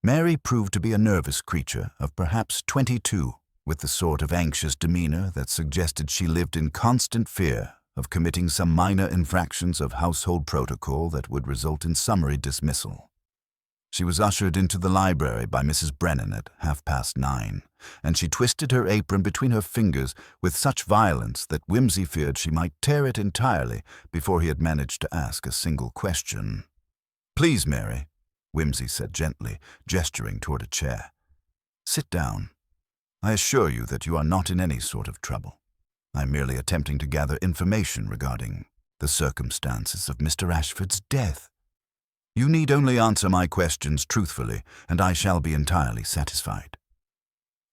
Mary proved to be a nervous creature of perhaps 22, with the sort of anxious demeanor that suggested she lived in constant fear of committing some minor infractions of household protocol that would result in summary dismissal. She was ushered into the library by Mrs. Brennan at 9:30, and she twisted her apron between her fingers with such violence that Whimsy feared she might tear it entirely before he had managed to ask a single question. "Please, Mary," Whimsy said gently, gesturing toward a chair. "Sit down. I assure you that you are not in any sort of trouble. I am merely attempting to gather information regarding the circumstances of Mr. Ashford's death. You need only answer my questions truthfully, and I shall be entirely satisfied."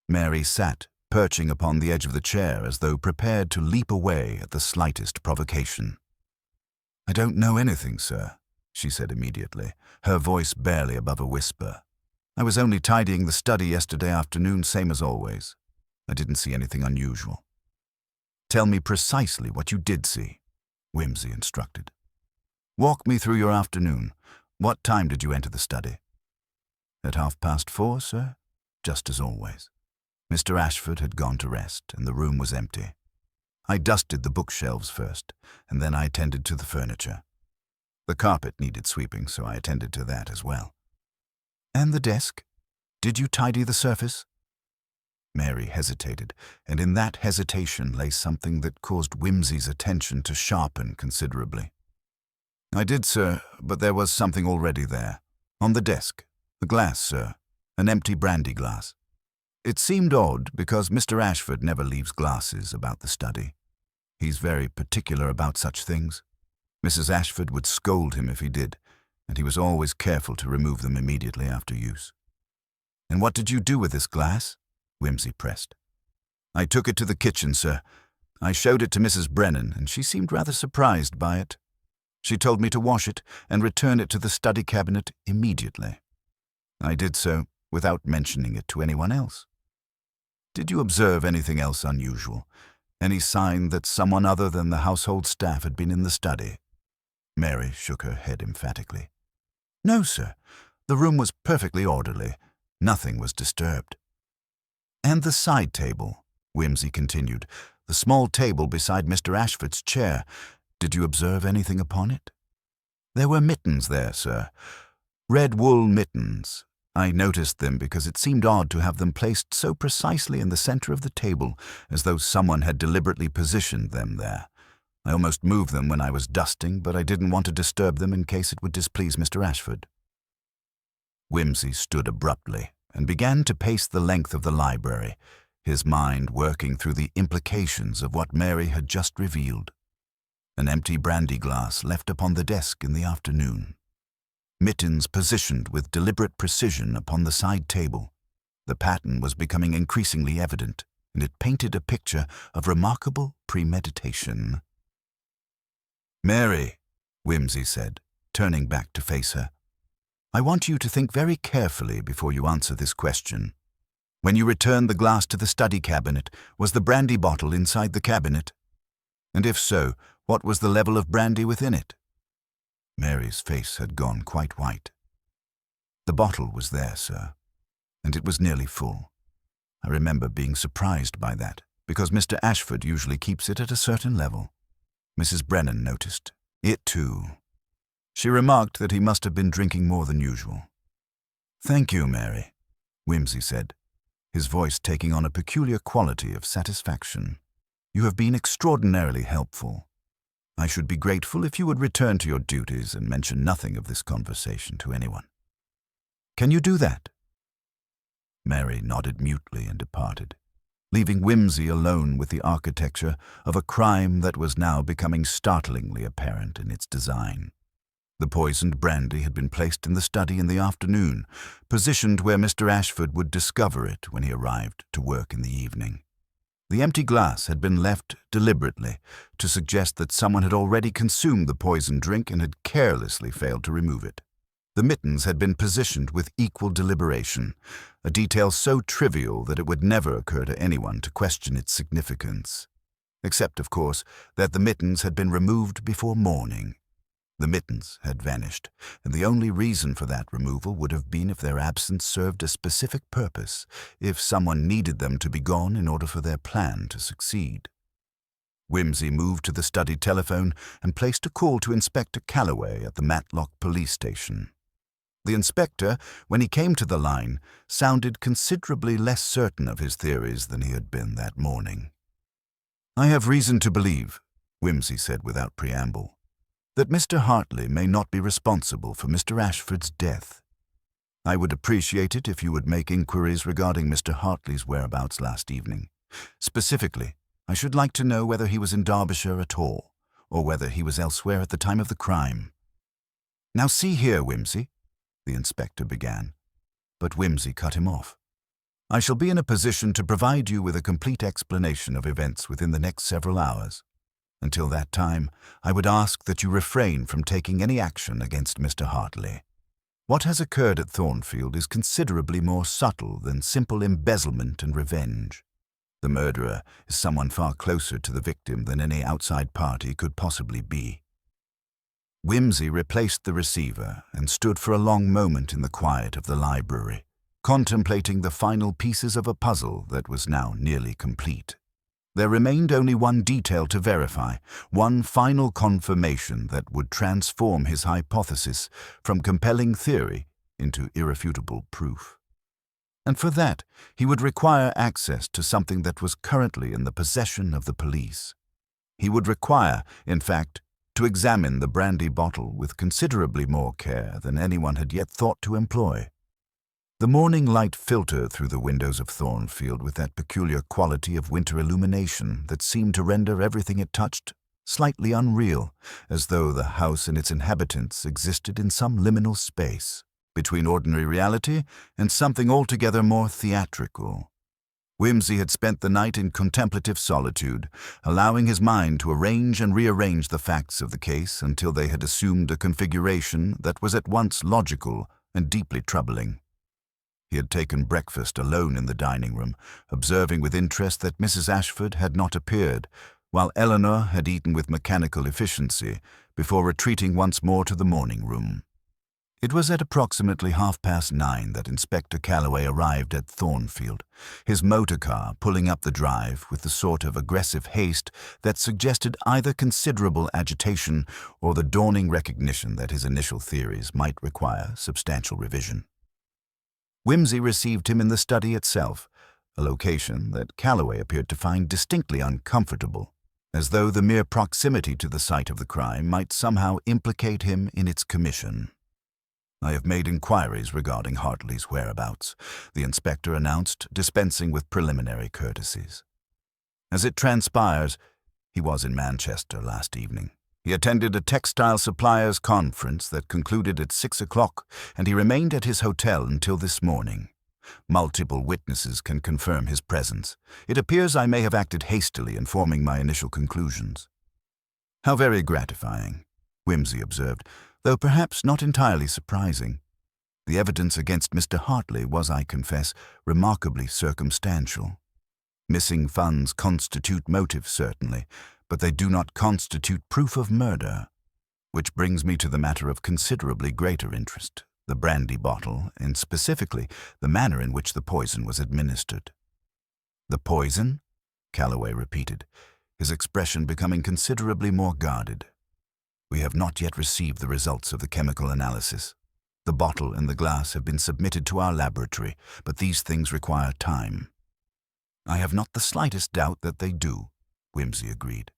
Mary sat, perching upon the edge of the chair as though prepared to leap away at the slightest provocation. "I don't know anything, sir," she said immediately, her voice barely above a whisper. "I was only tidying the study yesterday afternoon, same as always. I didn't see anything unusual." "Tell me precisely what you did see," Whimsy instructed. "Walk me through your afternoon. What time did you enter the study? At 4:30, sir, just as always. Mr. Ashford had gone to rest, and the room was empty. I dusted the bookshelves first, and then I attended to the furniture. The carpet needed sweeping, so I attended to that as well. And the desk? Did you tidy the surface? Mary hesitated, and in that hesitation lay something that caused Whimsy's attention to sharpen considerably. I did, sir, but there was something already there. On the desk. A glass, sir. An empty brandy glass. It seemed odd because Mr. Ashford never leaves glasses about the study. He's very particular about such things. Mrs. Ashford would scold him if he did, and he was always careful to remove them immediately after use. And what did you do with this glass? Whimsy pressed. I took it to the kitchen, sir. I showed it to Mrs. Brennan, and she seemed rather surprised by it. She told me to wash it and return it to the study cabinet immediately. I did so without mentioning it to anyone else. Did you observe anything else unusual? Any sign that someone other than the household staff had been in the study? Mary shook her head emphatically. No, sir. The room was perfectly orderly. Nothing was disturbed. And the side table, Whimsy continued, the small table beside Mr. Ashford's chair, did you observe anything upon it? There were mittens there, sir. Red wool mittens. I noticed them because it seemed odd to have them placed so precisely in the center of the table, as though someone had deliberately positioned them there. I almost moved them when I was dusting, but I didn't want to disturb them in case it would displease Mr. Ashford. Whimsy stood abruptly and began to pace the length of the library, his mind working through the implications of what Mary had just revealed. An empty brandy glass left upon the desk in the afternoon. Mittens positioned with deliberate precision upon the side table. The pattern was becoming increasingly evident, and it painted a picture of remarkable premeditation. Mary, Whimsy said, turning back to face her, I want you to think very carefully before you answer this question. When you returned the glass to the study cabinet, was the brandy bottle inside the cabinet? And if so, what was the level of brandy within it? Mary's face had gone quite white. The bottle was there, sir, and it was nearly full. I remember being surprised by that, because Mr. Ashford usually keeps it at a certain level. Mrs. Brennan noticed it too. She remarked that he must have been drinking more than usual. Thank you, Mary, Whimsy said, his voice taking on a peculiar quality of satisfaction. You have been extraordinarily helpful. I should be grateful if you would return to your duties and mention nothing of this conversation to anyone. Can you do that? Mary nodded mutely and departed, leaving Whimsy alone with the architecture of a crime that was now becoming startlingly apparent in its design. The poisoned brandy had been placed in the study in the afternoon, positioned where Mr. Ashford would discover it when he arrived to work in the evening. The empty glass had been left deliberately to suggest that someone had already consumed the poisoned drink and had carelessly failed to remove it. The mittens had been positioned with equal deliberation, a detail so trivial that it would never occur to anyone to question its significance. Except, of course, that the mittens had been removed before morning. The mittens had vanished, and the only reason for that removal would have been if their absence served a specific purpose, if someone needed them to be gone in order for their plan to succeed. Whimsy moved to the study telephone and placed a call to Inspector Calloway at the Matlock police station. The inspector, when he came to the line, sounded considerably less certain of his theories than he had been that morning. I have reason to believe, Whimsy said without preamble, that Mr. Hartley may not be responsible for Mr. Ashford's death. I would appreciate it if you would make inquiries regarding Mr. Hartley's whereabouts last evening. Specifically, I should like to know whether he was in Derbyshire at all, or whether he was elsewhere at the time of the crime. Now see here, Whimsy, the inspector began, but Whimsy cut him off. I shall be in a position to provide you with a complete explanation of events within the next several hours. Until that time, I would ask that you refrain from taking any action against Mr. Hartley. What has occurred at Thornfield is considerably more subtle than simple embezzlement and revenge. The murderer is someone far closer to the victim than any outside party could possibly be. Whimsy replaced the receiver and stood for a long moment in the quiet of the library, contemplating the final pieces of a puzzle that was now nearly complete. There remained only one detail to verify, one final confirmation that would transform his hypothesis from compelling theory into irrefutable proof. And for that, he would require access to something that was currently in the possession of the police. He would require, in fact, to examine the brandy bottle with considerably more care than anyone had yet thought to employ. The morning light filtered through the windows of Thornfield with that peculiar quality of winter illumination that seemed to render everything it touched slightly unreal, as though the house and its inhabitants existed in some liminal space between ordinary reality and something altogether more theatrical. Whimsy had spent the night in contemplative solitude, allowing his mind to arrange and rearrange the facts of the case until they had assumed a configuration that was at once logical and deeply troubling. He had taken breakfast alone in the dining room, observing with interest that Mrs. Ashford had not appeared, while Eleanor had eaten with mechanical efficiency before retreating once more to the morning room. It was at approximately 9:30 that Inspector Calloway arrived at Thornfield, his motor car pulling up the drive with the sort of aggressive haste that suggested either considerable agitation or the dawning recognition that his initial theories might require substantial revision. Whimsy received him in the study itself, a location that Calloway appeared to find distinctly uncomfortable, as though the mere proximity to the site of the crime might somehow implicate him in its commission. "I have made inquiries regarding Hartley's whereabouts," the inspector announced, dispensing with preliminary courtesies. "As it transpires, he was in Manchester last evening. He attended a textile suppliers' conference that concluded at 6 o'clock, and he remained at his hotel until this morning. Multiple witnesses can confirm his presence. It appears I may have acted hastily in forming my initial conclusions." "How very gratifying," Whimsy observed, though perhaps not entirely surprising. The evidence against Mr. Hartley was, I confess, remarkably circumstantial. Missing funds constitute motive, certainly, but they do not constitute proof of murder. Which brings me to the matter of considerably greater interest, the brandy bottle, and specifically the manner in which the poison was administered. "The poison?" Calloway repeated, his expression becoming considerably more guarded. "We have not yet received the results of the chemical analysis. The bottle and the glass have been submitted to our laboratory, but these things require time." "I have not the slightest doubt that they do," Whimsy agreed.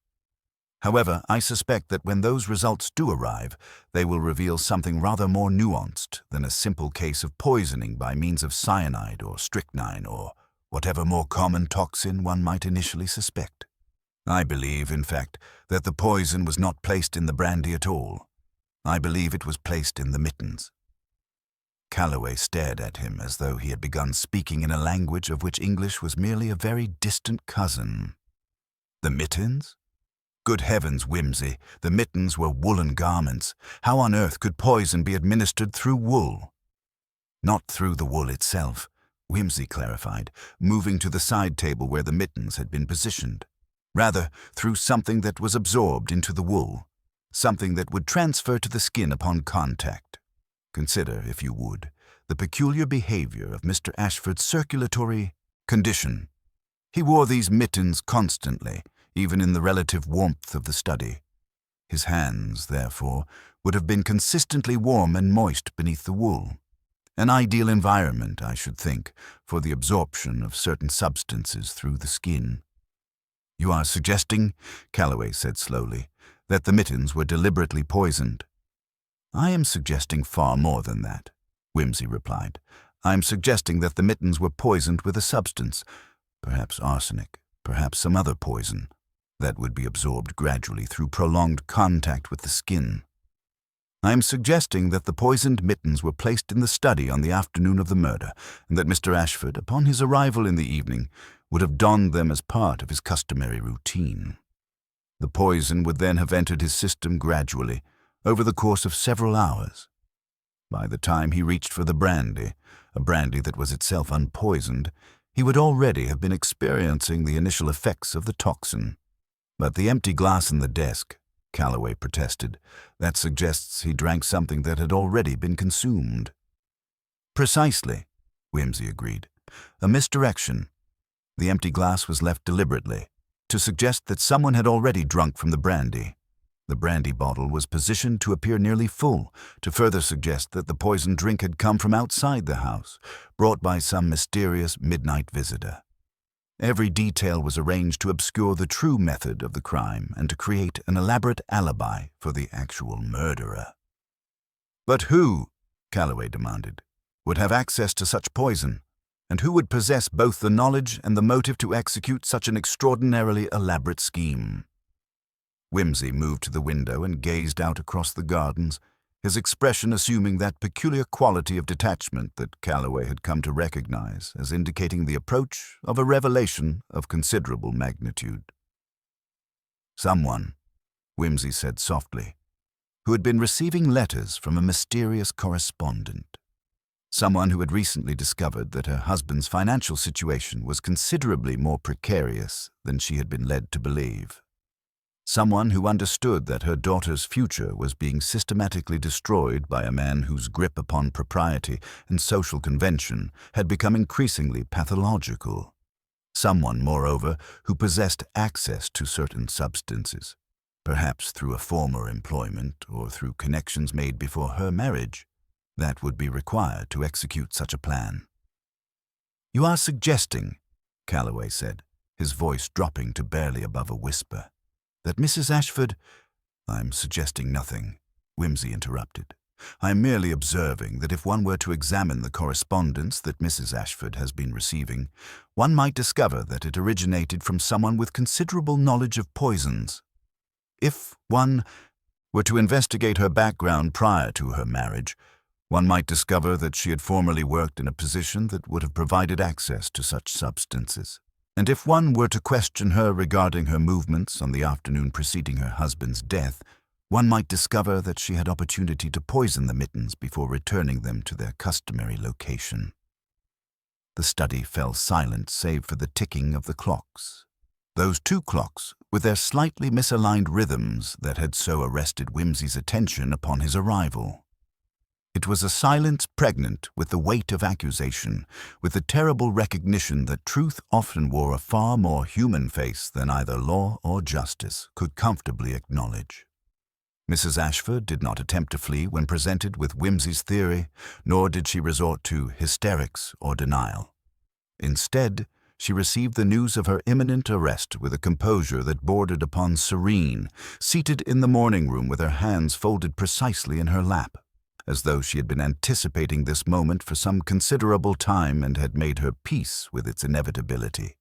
"However, I suspect that when those results do arrive, they will reveal something rather more nuanced than a simple case of poisoning by means of cyanide or strychnine or whatever more common toxin one might initially suspect. I believe, in fact, that the poison was not placed in the brandy at all. I believe it was placed in the mittens." Calloway stared at him as though he had begun speaking in a language of which English was merely a very distant cousin. "The mittens? Good heavens, Whimsy, the mittens were woolen garments. How on earth could poison be administered through wool?" "Not through the wool itself," Whimsy clarified, moving to the side table where the mittens had been positioned. "Rather, through something that was absorbed into the wool, something that would transfer to the skin upon contact. Consider, if you would, the peculiar behavior of Mr. Ashford's circulatory condition. He wore these mittens constantly, even in the relative warmth of the study. His hands, therefore, would have been consistently warm and moist beneath the wool. An ideal environment, I should think, for the absorption of certain substances through the skin." "You are suggesting," Calloway said slowly, "that the mittens were deliberately poisoned." "I am suggesting far more than that," Whimsy replied. "I am suggesting that the mittens were poisoned with a substance, perhaps arsenic, perhaps some other poison, that would be absorbed gradually through prolonged contact with the skin. I am suggesting that the poisoned mittens were placed in the study on the afternoon of the murder, and that Mr. Ashford, upon his arrival in the evening, would have donned them as part of his customary routine. The poison would then have entered his system gradually, over the course of several hours. By the time he reached for the brandy, a brandy that was itself unpoisoned, he would already have been experiencing the initial effects of the toxin. But the empty glass in the desk, Calloway protested. "That suggests he drank something that had already been consumed." "Precisely," Whimsy agreed. "A misdirection. The empty glass was left deliberately, to suggest that someone had already drunk from the brandy. The brandy bottle was positioned to appear nearly full, to further suggest that the poisoned drink had come from outside the house, brought by some mysterious midnight visitor. Every detail was arranged to obscure the true method of the crime and to create an elaborate alibi for the actual murderer." "But who," Calloway demanded, "would have access to such poison? And who would possess both the knowledge and the motive to execute such an extraordinarily elaborate scheme?" Whimsy moved to the window and gazed out across the gardens, his expression assuming that peculiar quality of detachment that Calloway had come to recognize as indicating the approach of a revelation of considerable magnitude. "Someone," Whimsy said softly, "who had been receiving letters from a mysterious correspondent. Someone who had recently discovered that her husband's financial situation was considerably more precarious than she had been led to believe. Someone who understood that her daughter's future was being systematically destroyed by a man whose grip upon propriety and social convention had become increasingly pathological. Someone, moreover, who possessed access to certain substances, perhaps through a former employment or through connections made before her marriage, that would be required to execute such a plan." "You are suggesting," Calloway said, his voice dropping to barely above a whisper, "that Mrs. Ashford—" "I'm suggesting nothing," Whimsy interrupted. "I am merely observing that if one were to examine the correspondence that Mrs. Ashford has been receiving, one might discover that it originated from someone with considerable knowledge of poisons. If one were to investigate her background prior to her marriage, one might discover that she had formerly worked in a position that would have provided access to such substances. And if one were to question her regarding her movements on the afternoon preceding her husband's death, one might discover that she had opportunity to poison the mittens before returning them to their customary location." The study fell silent save for the ticking of the clocks. Those two clocks, with their slightly misaligned rhythms that had so arrested Whimsy's attention upon his arrival. It was a silence pregnant with the weight of accusation, with the terrible recognition that truth often wore a far more human face than either law or justice could comfortably acknowledge. Mrs. Ashford did not attempt to flee when presented with Whimsy's theory, nor did she resort to hysterics or denial. Instead, she received the news of her imminent arrest with a composure that bordered upon serene, seated in the morning room with her hands folded precisely in her lap, as though she had been anticipating this moment for some considerable time and had made her peace with its inevitability.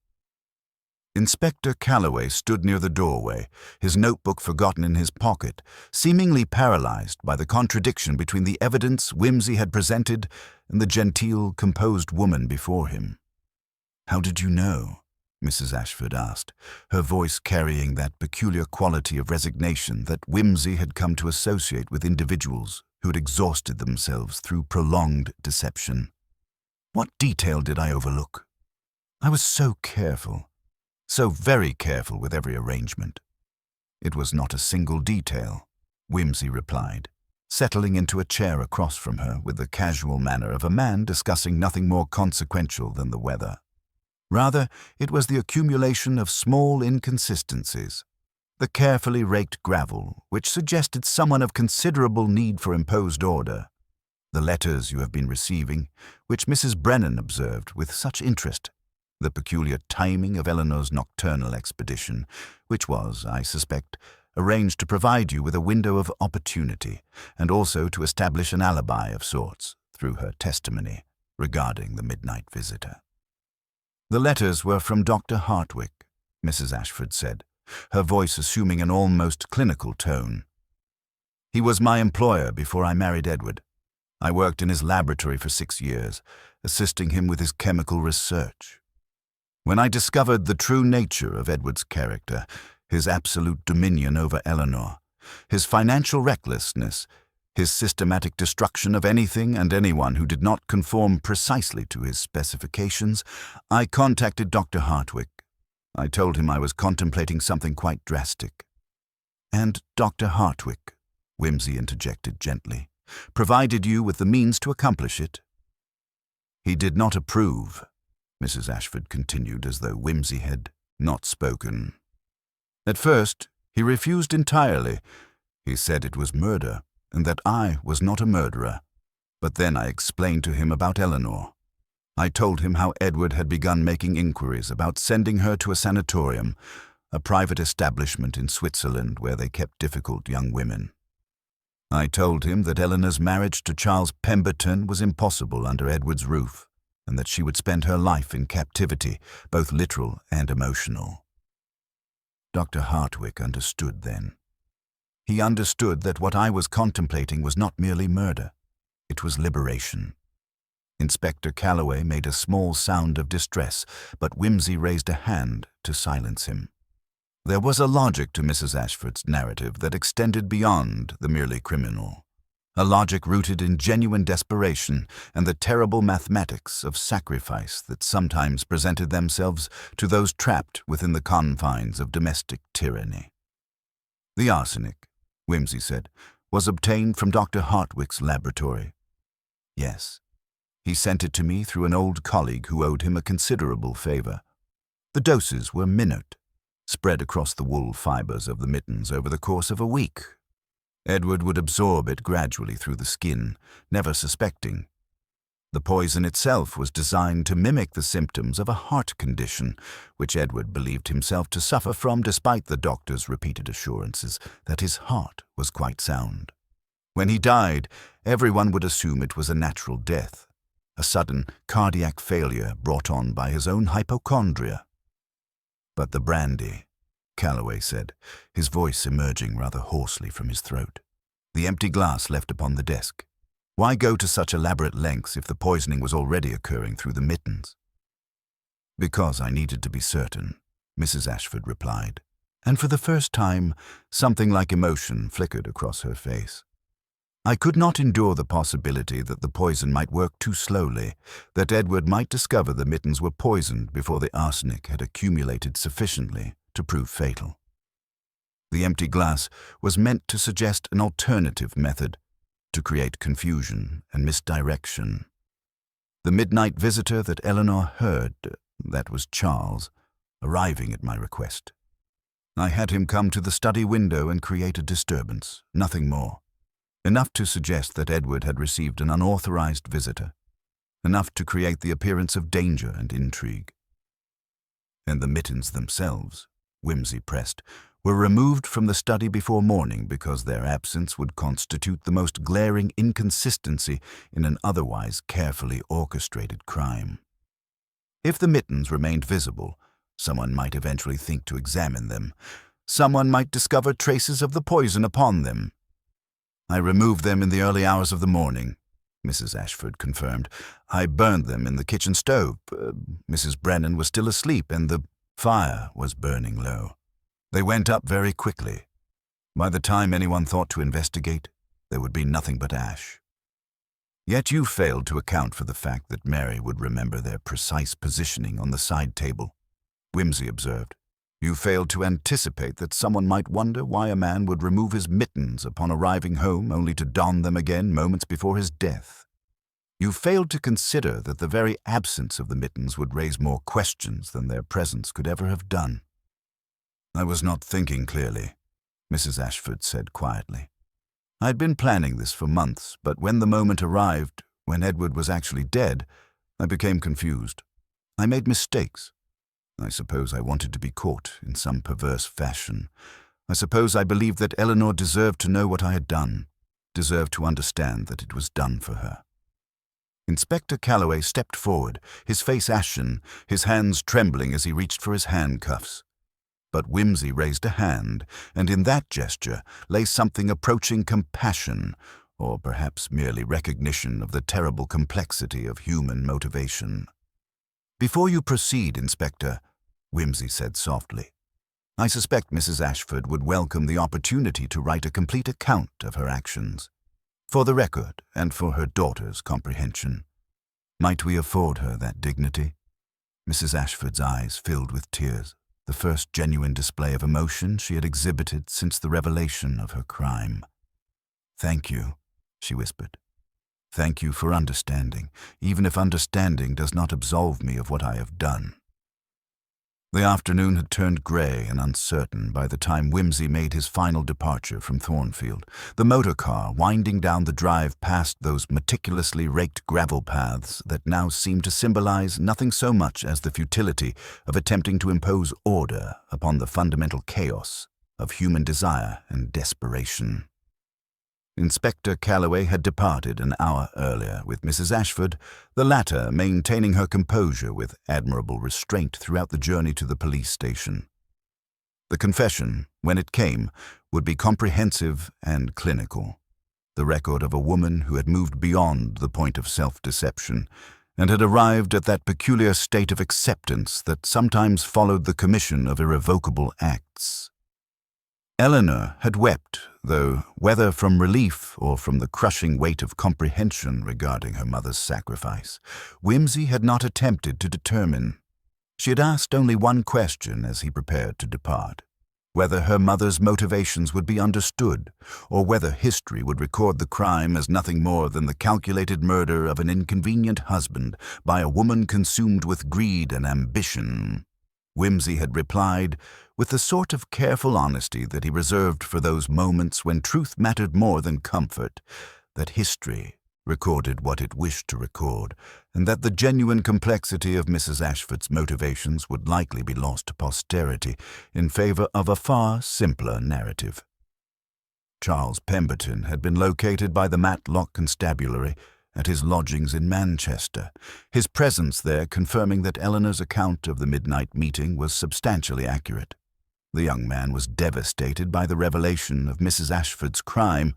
Inspector Calloway stood near the doorway, his notebook forgotten in his pocket, seemingly paralyzed by the contradiction between the evidence Whimsy had presented and the genteel, composed woman before him. "How did you know?" Mrs. Ashford asked, her voice carrying that peculiar quality of resignation that Whimsy had come to associate with individuals who had exhausted themselves through prolonged deception. "What detail did I overlook? I was so careful, so very careful with every arrangement." "It was not a single detail," Whimsy replied, settling into a chair across from her with the casual manner of a man discussing nothing more consequential than the weather. "Rather, it was the accumulation of small inconsistencies. The carefully raked gravel, which suggested someone of considerable need for imposed order. The letters you have been receiving, which Mrs. Brennan observed with such interest. The peculiar timing of Eleanor's nocturnal expedition, which was, I suspect, arranged to provide you with a window of opportunity, and also to establish an alibi of sorts, through her testimony, regarding the midnight visitor." "The letters were from Dr. Hartwick," Mrs. Ashford said, her voice assuming an almost clinical tone. "He was my employer before I married Edward. I worked in his laboratory for 6 years, assisting him with his chemical research. When I discovered the true nature of Edward's character, his absolute dominion over Eleanor, his financial recklessness, his systematic destruction of anything and anyone who did not conform precisely to his specifications, I contacted Dr. Hartwick. I told him I was contemplating something quite drastic. "And Dr. Hartwick," Whimsy interjected gently, "provided you with the means to accomplish it." "He did not approve," Mrs. Ashford continued as though Whimsy had not spoken. "At first, he refused entirely. He said it was murder, and that I was not a murderer. But then I explained to him about Eleanor. I told him how Edward had begun making inquiries about sending her to a sanatorium, a private establishment in Switzerland where they kept difficult young women. I told him that Eleanor's marriage to Charles Pemberton was impossible under Edward's roof, and that she would spend her life in captivity, both literal and emotional. Dr. Hartwick understood then. He understood that what I was contemplating was not merely murder. It was liberation. Inspector Calloway made a small sound of distress, but Whimsy raised a hand to silence him. There was a logic to Mrs. Ashford's narrative that extended beyond the merely criminal, a logic rooted in genuine desperation and the terrible mathematics of sacrifice that sometimes presented themselves to those trapped within the confines of domestic tyranny. "The arsenic," Whimsy said, "was obtained from Dr. Hartwick's laboratory." "Yes. He sent it to me through an old colleague who owed him a considerable favor. The doses were minute, spread across the wool fibers of the mittens over the course of a week. Edward would absorb it gradually through the skin, never suspecting. The poison itself was designed to mimic the symptoms of a heart condition, which Edward believed himself to suffer from despite the doctor's repeated assurances that his heart was quite sound. When he died, everyone would assume it was a natural death, a sudden cardiac failure brought on by his own hypochondria. "But the brandy," Calloway said, his voice emerging rather hoarsely from his throat. "The empty glass left upon the desk. Why go to such elaborate lengths if the poisoning was already occurring through the mittens?" "Because I needed to be certain," Mrs. Ashford replied, and for the first time something like emotion flickered across her face. "I could not endure the possibility that the poison might work too slowly, that Edward might discover the mittens were poisoned before the arsenic had accumulated sufficiently to prove fatal. The empty glass was meant to suggest an alternative method, to create confusion and misdirection. The midnight visitor that Eleanor heard, that was Charles, arriving at my request. I had him come to the study window and create a disturbance, nothing more. Enough to suggest that Edward had received an unauthorized visitor. Enough to create the appearance of danger and intrigue. And the mittens themselves, Whimsy pressed, were removed from the study before morning because their absence would constitute the most glaring inconsistency in an otherwise carefully orchestrated crime. If the mittens remained visible, someone might eventually think to examine them. Someone might discover traces of the poison upon them. "I removed them in the early hours of the morning," Mrs. Ashford confirmed. "I burned them in the kitchen stove. Mrs. Brennan was still asleep and the fire was burning low. They went up very quickly. By the time anyone thought to investigate, there would be nothing but ash. Yet you failed to account for the fact that Mary would remember their precise positioning on the side table," Whimsy observed. "You failed to anticipate that someone might wonder why a man would remove his mittens upon arriving home only to don them again moments before his death. You failed to consider that the very absence of the mittens would raise more questions than their presence could ever have done." "I was not thinking clearly," Mrs. Ashford said quietly. "I had been planning this for months, but when the moment arrived, when Edward was actually dead, I became confused. I made mistakes. I suppose I wanted to be caught in some perverse fashion. I suppose I believed that Eleanor deserved to know what I had done, deserved to understand that it was done for her." Inspector Calloway stepped forward, his face ashen, his hands trembling as he reached for his handcuffs. But Whimsy raised a hand, and in that gesture lay something approaching compassion, or perhaps merely recognition of the terrible complexity of human motivation. "Before you proceed, Inspector," Whimsy said softly, "I suspect Mrs. Ashford would welcome the opportunity to write a complete account of her actions, for the record and for her daughter's comprehension. Might we afford her that dignity?" Mrs. Ashford's eyes filled with tears. the first genuine display of emotion she had exhibited since the revelation of her crime. "Thank you," she whispered. "Thank you for understanding, even if understanding does not absolve me of what I have done." The afternoon had turned grey and uncertain by the time Whimsy made his final departure from Thornfield, the motor car winding down the drive past those meticulously raked gravel paths that now seemed to symbolize nothing so much as the futility of attempting to impose order upon the fundamental chaos of human desire and desperation. Inspector Calloway had departed an hour earlier with Mrs. Ashford, the latter maintaining her composure with admirable restraint throughout the journey to the police station. The confession, when it came, would be comprehensive and clinical, the record of a woman who had moved beyond the point of self-deception and had arrived at that peculiar state of acceptance that sometimes followed the commission of irrevocable acts. Eleanor had wept, though whether from relief or from the crushing weight of comprehension regarding her mother's sacrifice, Whimsy had not attempted to determine. She had asked only one question as he prepared to depart: whether her mother's motivations would be understood, or whether history would record the crime as nothing more than the calculated murder of an inconvenient husband by a woman consumed with greed and ambition. Whimsy had replied, with the sort of careful honesty that he reserved for those moments when truth mattered more than comfort, that history recorded what it wished to record, and that the genuine complexity of Mrs. Ashford's motivations would likely be lost to posterity in favor of a far simpler narrative. Charles Pemberton had been located by the Matlock Constabulary at his lodgings in Manchester, his presence there confirming that Eleanor's account of the midnight meeting was substantially accurate. The young man was devastated by the revelation of Mrs. Ashford's crime,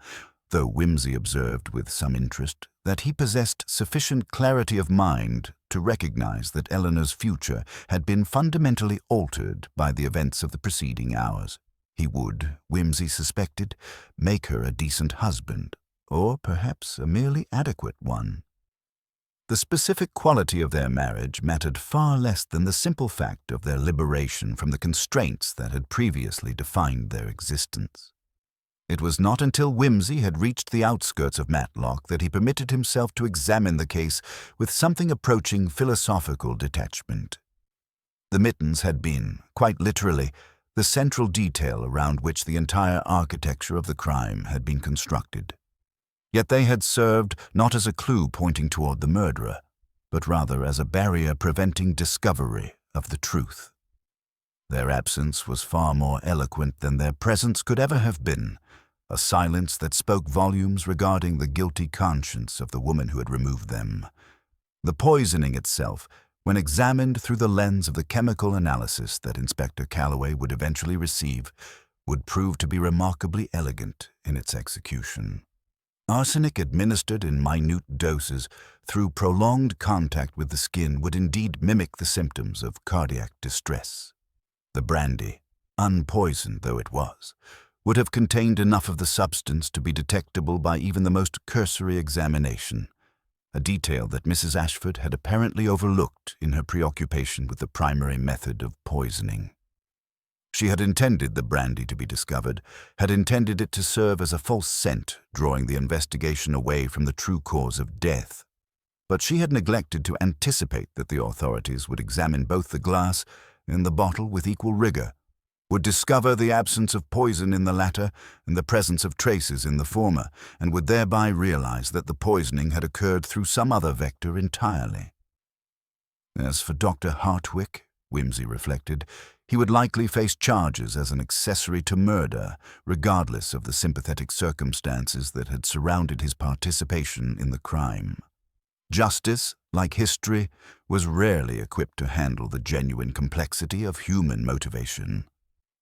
though Whimsy observed with some interest that he possessed sufficient clarity of mind to recognize that Eleanor's future had been fundamentally altered by the events of the preceding hours. He would, Whimsy suspected, make her a decent husband, or perhaps a merely adequate one. The specific quality of their marriage mattered far less than the simple fact of their liberation from the constraints that had previously defined their existence. It was not until Whimsy had reached the outskirts of Matlock that he permitted himself to examine the case with something approaching philosophical detachment. The Mittens had been, quite literally, the central detail around which the entire architecture of the crime had been constructed. Yet they had served not as a clue pointing toward the murderer, but rather as a barrier preventing discovery of the truth. Their absence was far more eloquent than their presence could ever have been, a silence that spoke volumes regarding the guilty conscience of the woman who had removed them. The poisoning itself, when examined through the lens of the chemical analysis that Inspector Calloway would eventually receive, would prove to be remarkably elegant in its execution. Arsenic administered in minute doses through prolonged contact with the skin would indeed mimic the symptoms of cardiac distress. The brandy, unpoisoned though it was, would have contained enough of the substance to be detectable by even the most cursory examination, a detail that Mrs. Ashford had apparently overlooked in her preoccupation with the primary method of poisoning. She had intended the brandy to be discovered, had intended it to serve as a false scent, drawing the investigation away from the true cause of death. But she had neglected to anticipate that the authorities would examine both the glass and the bottle with equal rigor, would discover the absence of poison in the latter and the presence of traces in the former, and would thereby realize that the poisoning had occurred through some other vector entirely. As for Dr. Hartwick, Whimsy reflected, he would likely face charges as an accessory to murder, regardless of the sympathetic circumstances that had surrounded his participation in the crime. Justice, like history, was rarely equipped to handle the genuine complexity of human motivation.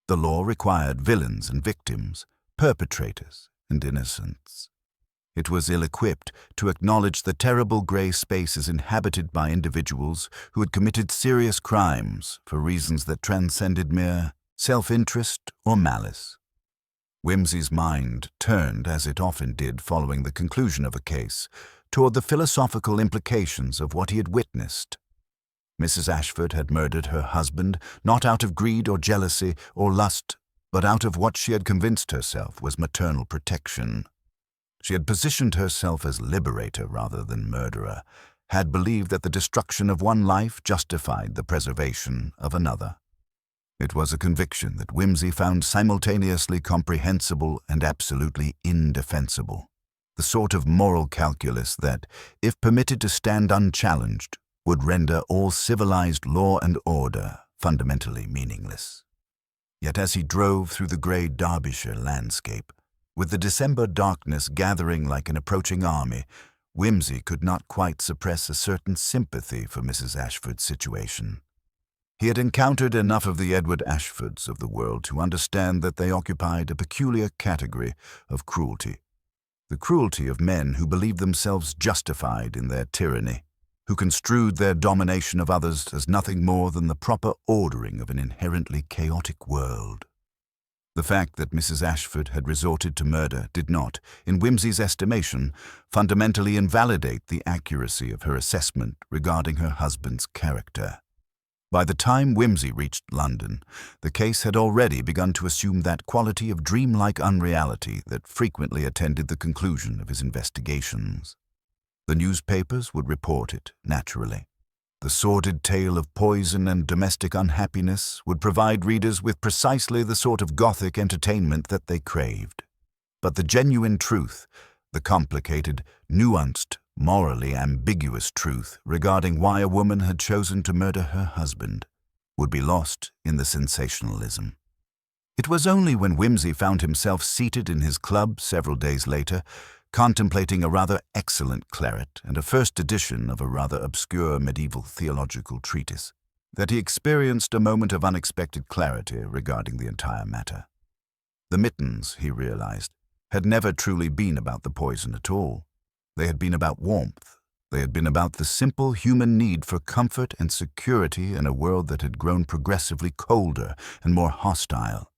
The law required villains and victims, perpetrators and innocents. It was ill-equipped to acknowledge the terrible gray spaces inhabited by individuals who had committed serious crimes for reasons that transcended mere self-interest or malice. Whimsy's mind turned, as it often did following the conclusion of a case, toward the philosophical implications of what he had witnessed. Mrs. Ashford had murdered her husband, not out of greed or jealousy or lust, but out of what she had convinced herself was maternal protection. She had positioned herself as liberator rather than murderer, had believed that the destruction of one life justified the preservation of another. It was a conviction that whimsy found simultaneously comprehensible and absolutely indefensible, the sort of moral calculus that, if permitted to stand unchallenged, would render all civilized law and order fundamentally meaningless. Yet as he drove through the grey Derbyshire landscape, with the December darkness gathering like an approaching army, whimsy could not quite suppress a certain sympathy for Mrs. Ashford's situation. He had encountered enough of the Edward Ashfords of the world to understand that they occupied a peculiar category of cruelty. The cruelty of men who believed themselves justified in their tyranny, who construed their domination of others as nothing more than the proper ordering of an inherently chaotic world. The fact that Mrs. Ashford had resorted to murder did not, in whimsy's estimation, fundamentally invalidate the accuracy of her assessment regarding her husband's character. By the time whimsy reached London, the case had already begun to assume that quality of dreamlike unreality that frequently attended the conclusion of his investigations. The newspapers would report it, naturally. The sordid tale of poison and domestic unhappiness would provide readers with precisely the sort of Gothic entertainment that they craved. But the genuine truth, the complicated, nuanced, morally ambiguous truth regarding why a woman had chosen to murder her husband, would be lost in the sensationalism. It was only when whimsy found himself seated in his club several days later, contemplating a rather excellent claret and a first edition of a rather obscure medieval theological treatise, that he experienced a moment of unexpected clarity regarding the entire matter. The mittens, he realized, had never truly been about the poison at all. They had been about warmth. They had been about the simple human need for comfort and security in a world that had grown progressively colder and more hostile.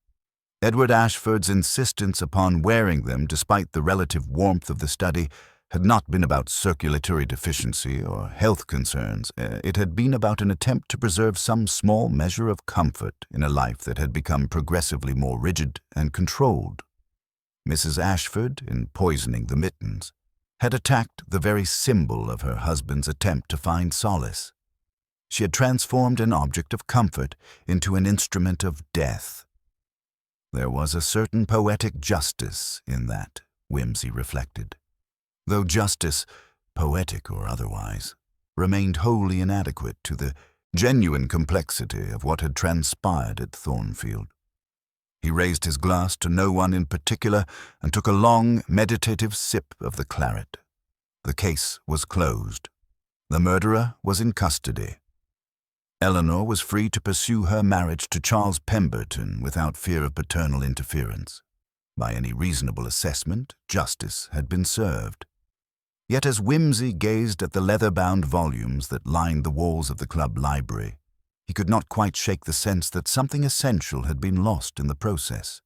Edward Ashford's insistence upon wearing them despite the relative warmth of the study had not been about circulatory deficiency or health concerns. It had been about an attempt to preserve some small measure of comfort in a life that had become progressively more rigid and controlled. Mrs. Ashford, in poisoning the mittens, had attacked the very symbol of her husband's attempt to find solace. She had transformed an object of comfort into an instrument of death. There was a certain poetic justice in that, whimsy reflected, though justice, poetic or otherwise, remained wholly inadequate to the genuine complexity of what had transpired at Thornfield. He raised his glass to no one in particular and took a long, meditative sip of the claret. The case was closed. The murderer was in custody. Eleanor was free to pursue her marriage to Charles Pemberton without fear of paternal interference. By any reasonable assessment, justice had been served. Yet as whimsy gazed at the leather-bound volumes that lined the walls of the club library, he could not quite shake the sense that something essential had been lost in the process.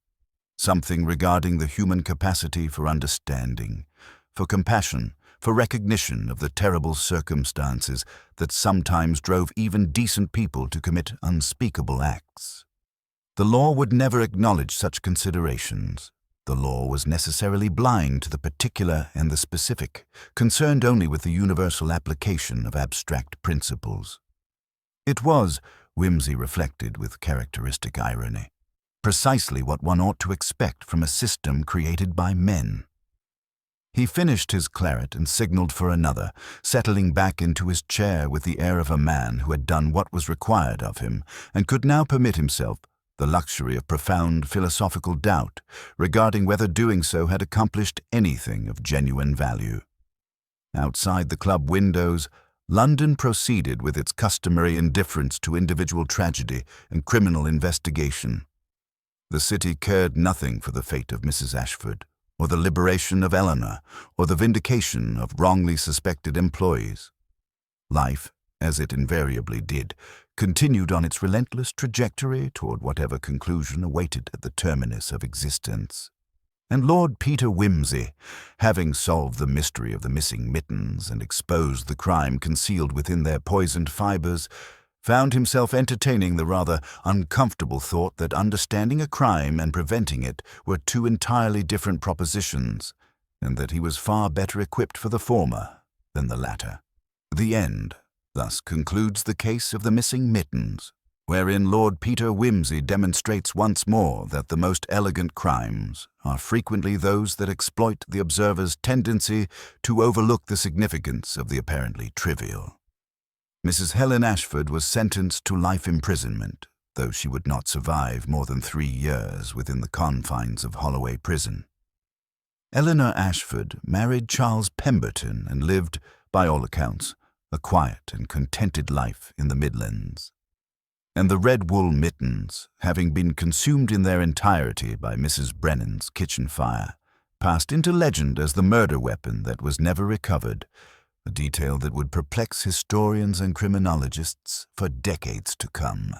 Something regarding the human capacity for understanding, for compassion, for recognition of the terrible circumstances that sometimes drove even decent people to commit unspeakable acts. The law would never acknowledge such considerations. The law was necessarily blind to the particular and the specific, concerned only with the universal application of abstract principles. It was, whimsy reflected with characteristic irony, precisely what one ought to expect from a system created by men. He finished his claret and signaled for another, settling back into his chair with the air of a man who had done what was required of him and could now permit himself the luxury of profound philosophical doubt regarding whether doing so had accomplished anything of genuine value. Outside the club windows, London proceeded with its customary indifference to individual tragedy and criminal investigation. The city cared nothing for the fate of Mrs. Ashford, or the liberation of Eleanor, or the vindication of wrongly suspected employees. Life, as it invariably did, continued on its relentless trajectory toward whatever conclusion awaited at the terminus of existence. And Lord Peter Wimsey, having solved the mystery of the missing mittens and exposed the crime concealed within their poisoned fibers, found himself entertaining the rather uncomfortable thought that understanding a crime and preventing it were two entirely different propositions, and that he was far better equipped for the former than the latter. The end thus concludes the case of the missing mittens, wherein Lord Peter Wimsey demonstrates once more that the most elegant crimes are frequently those that exploit the observer's tendency to overlook the significance of the apparently trivial. Mrs. Helen Ashford was sentenced to life imprisonment, though she would not survive more than 3 years within the confines of Holloway Prison. Eleanor Ashford married Charles Pemberton and lived, by all accounts, a quiet and contented life in the Midlands. And the red wool mittens, having been consumed in their entirety by Mrs. Brennan's kitchen fire, passed into legend as the murder weapon that was never recovered, a detail that would perplex historians and criminologists for decades to come.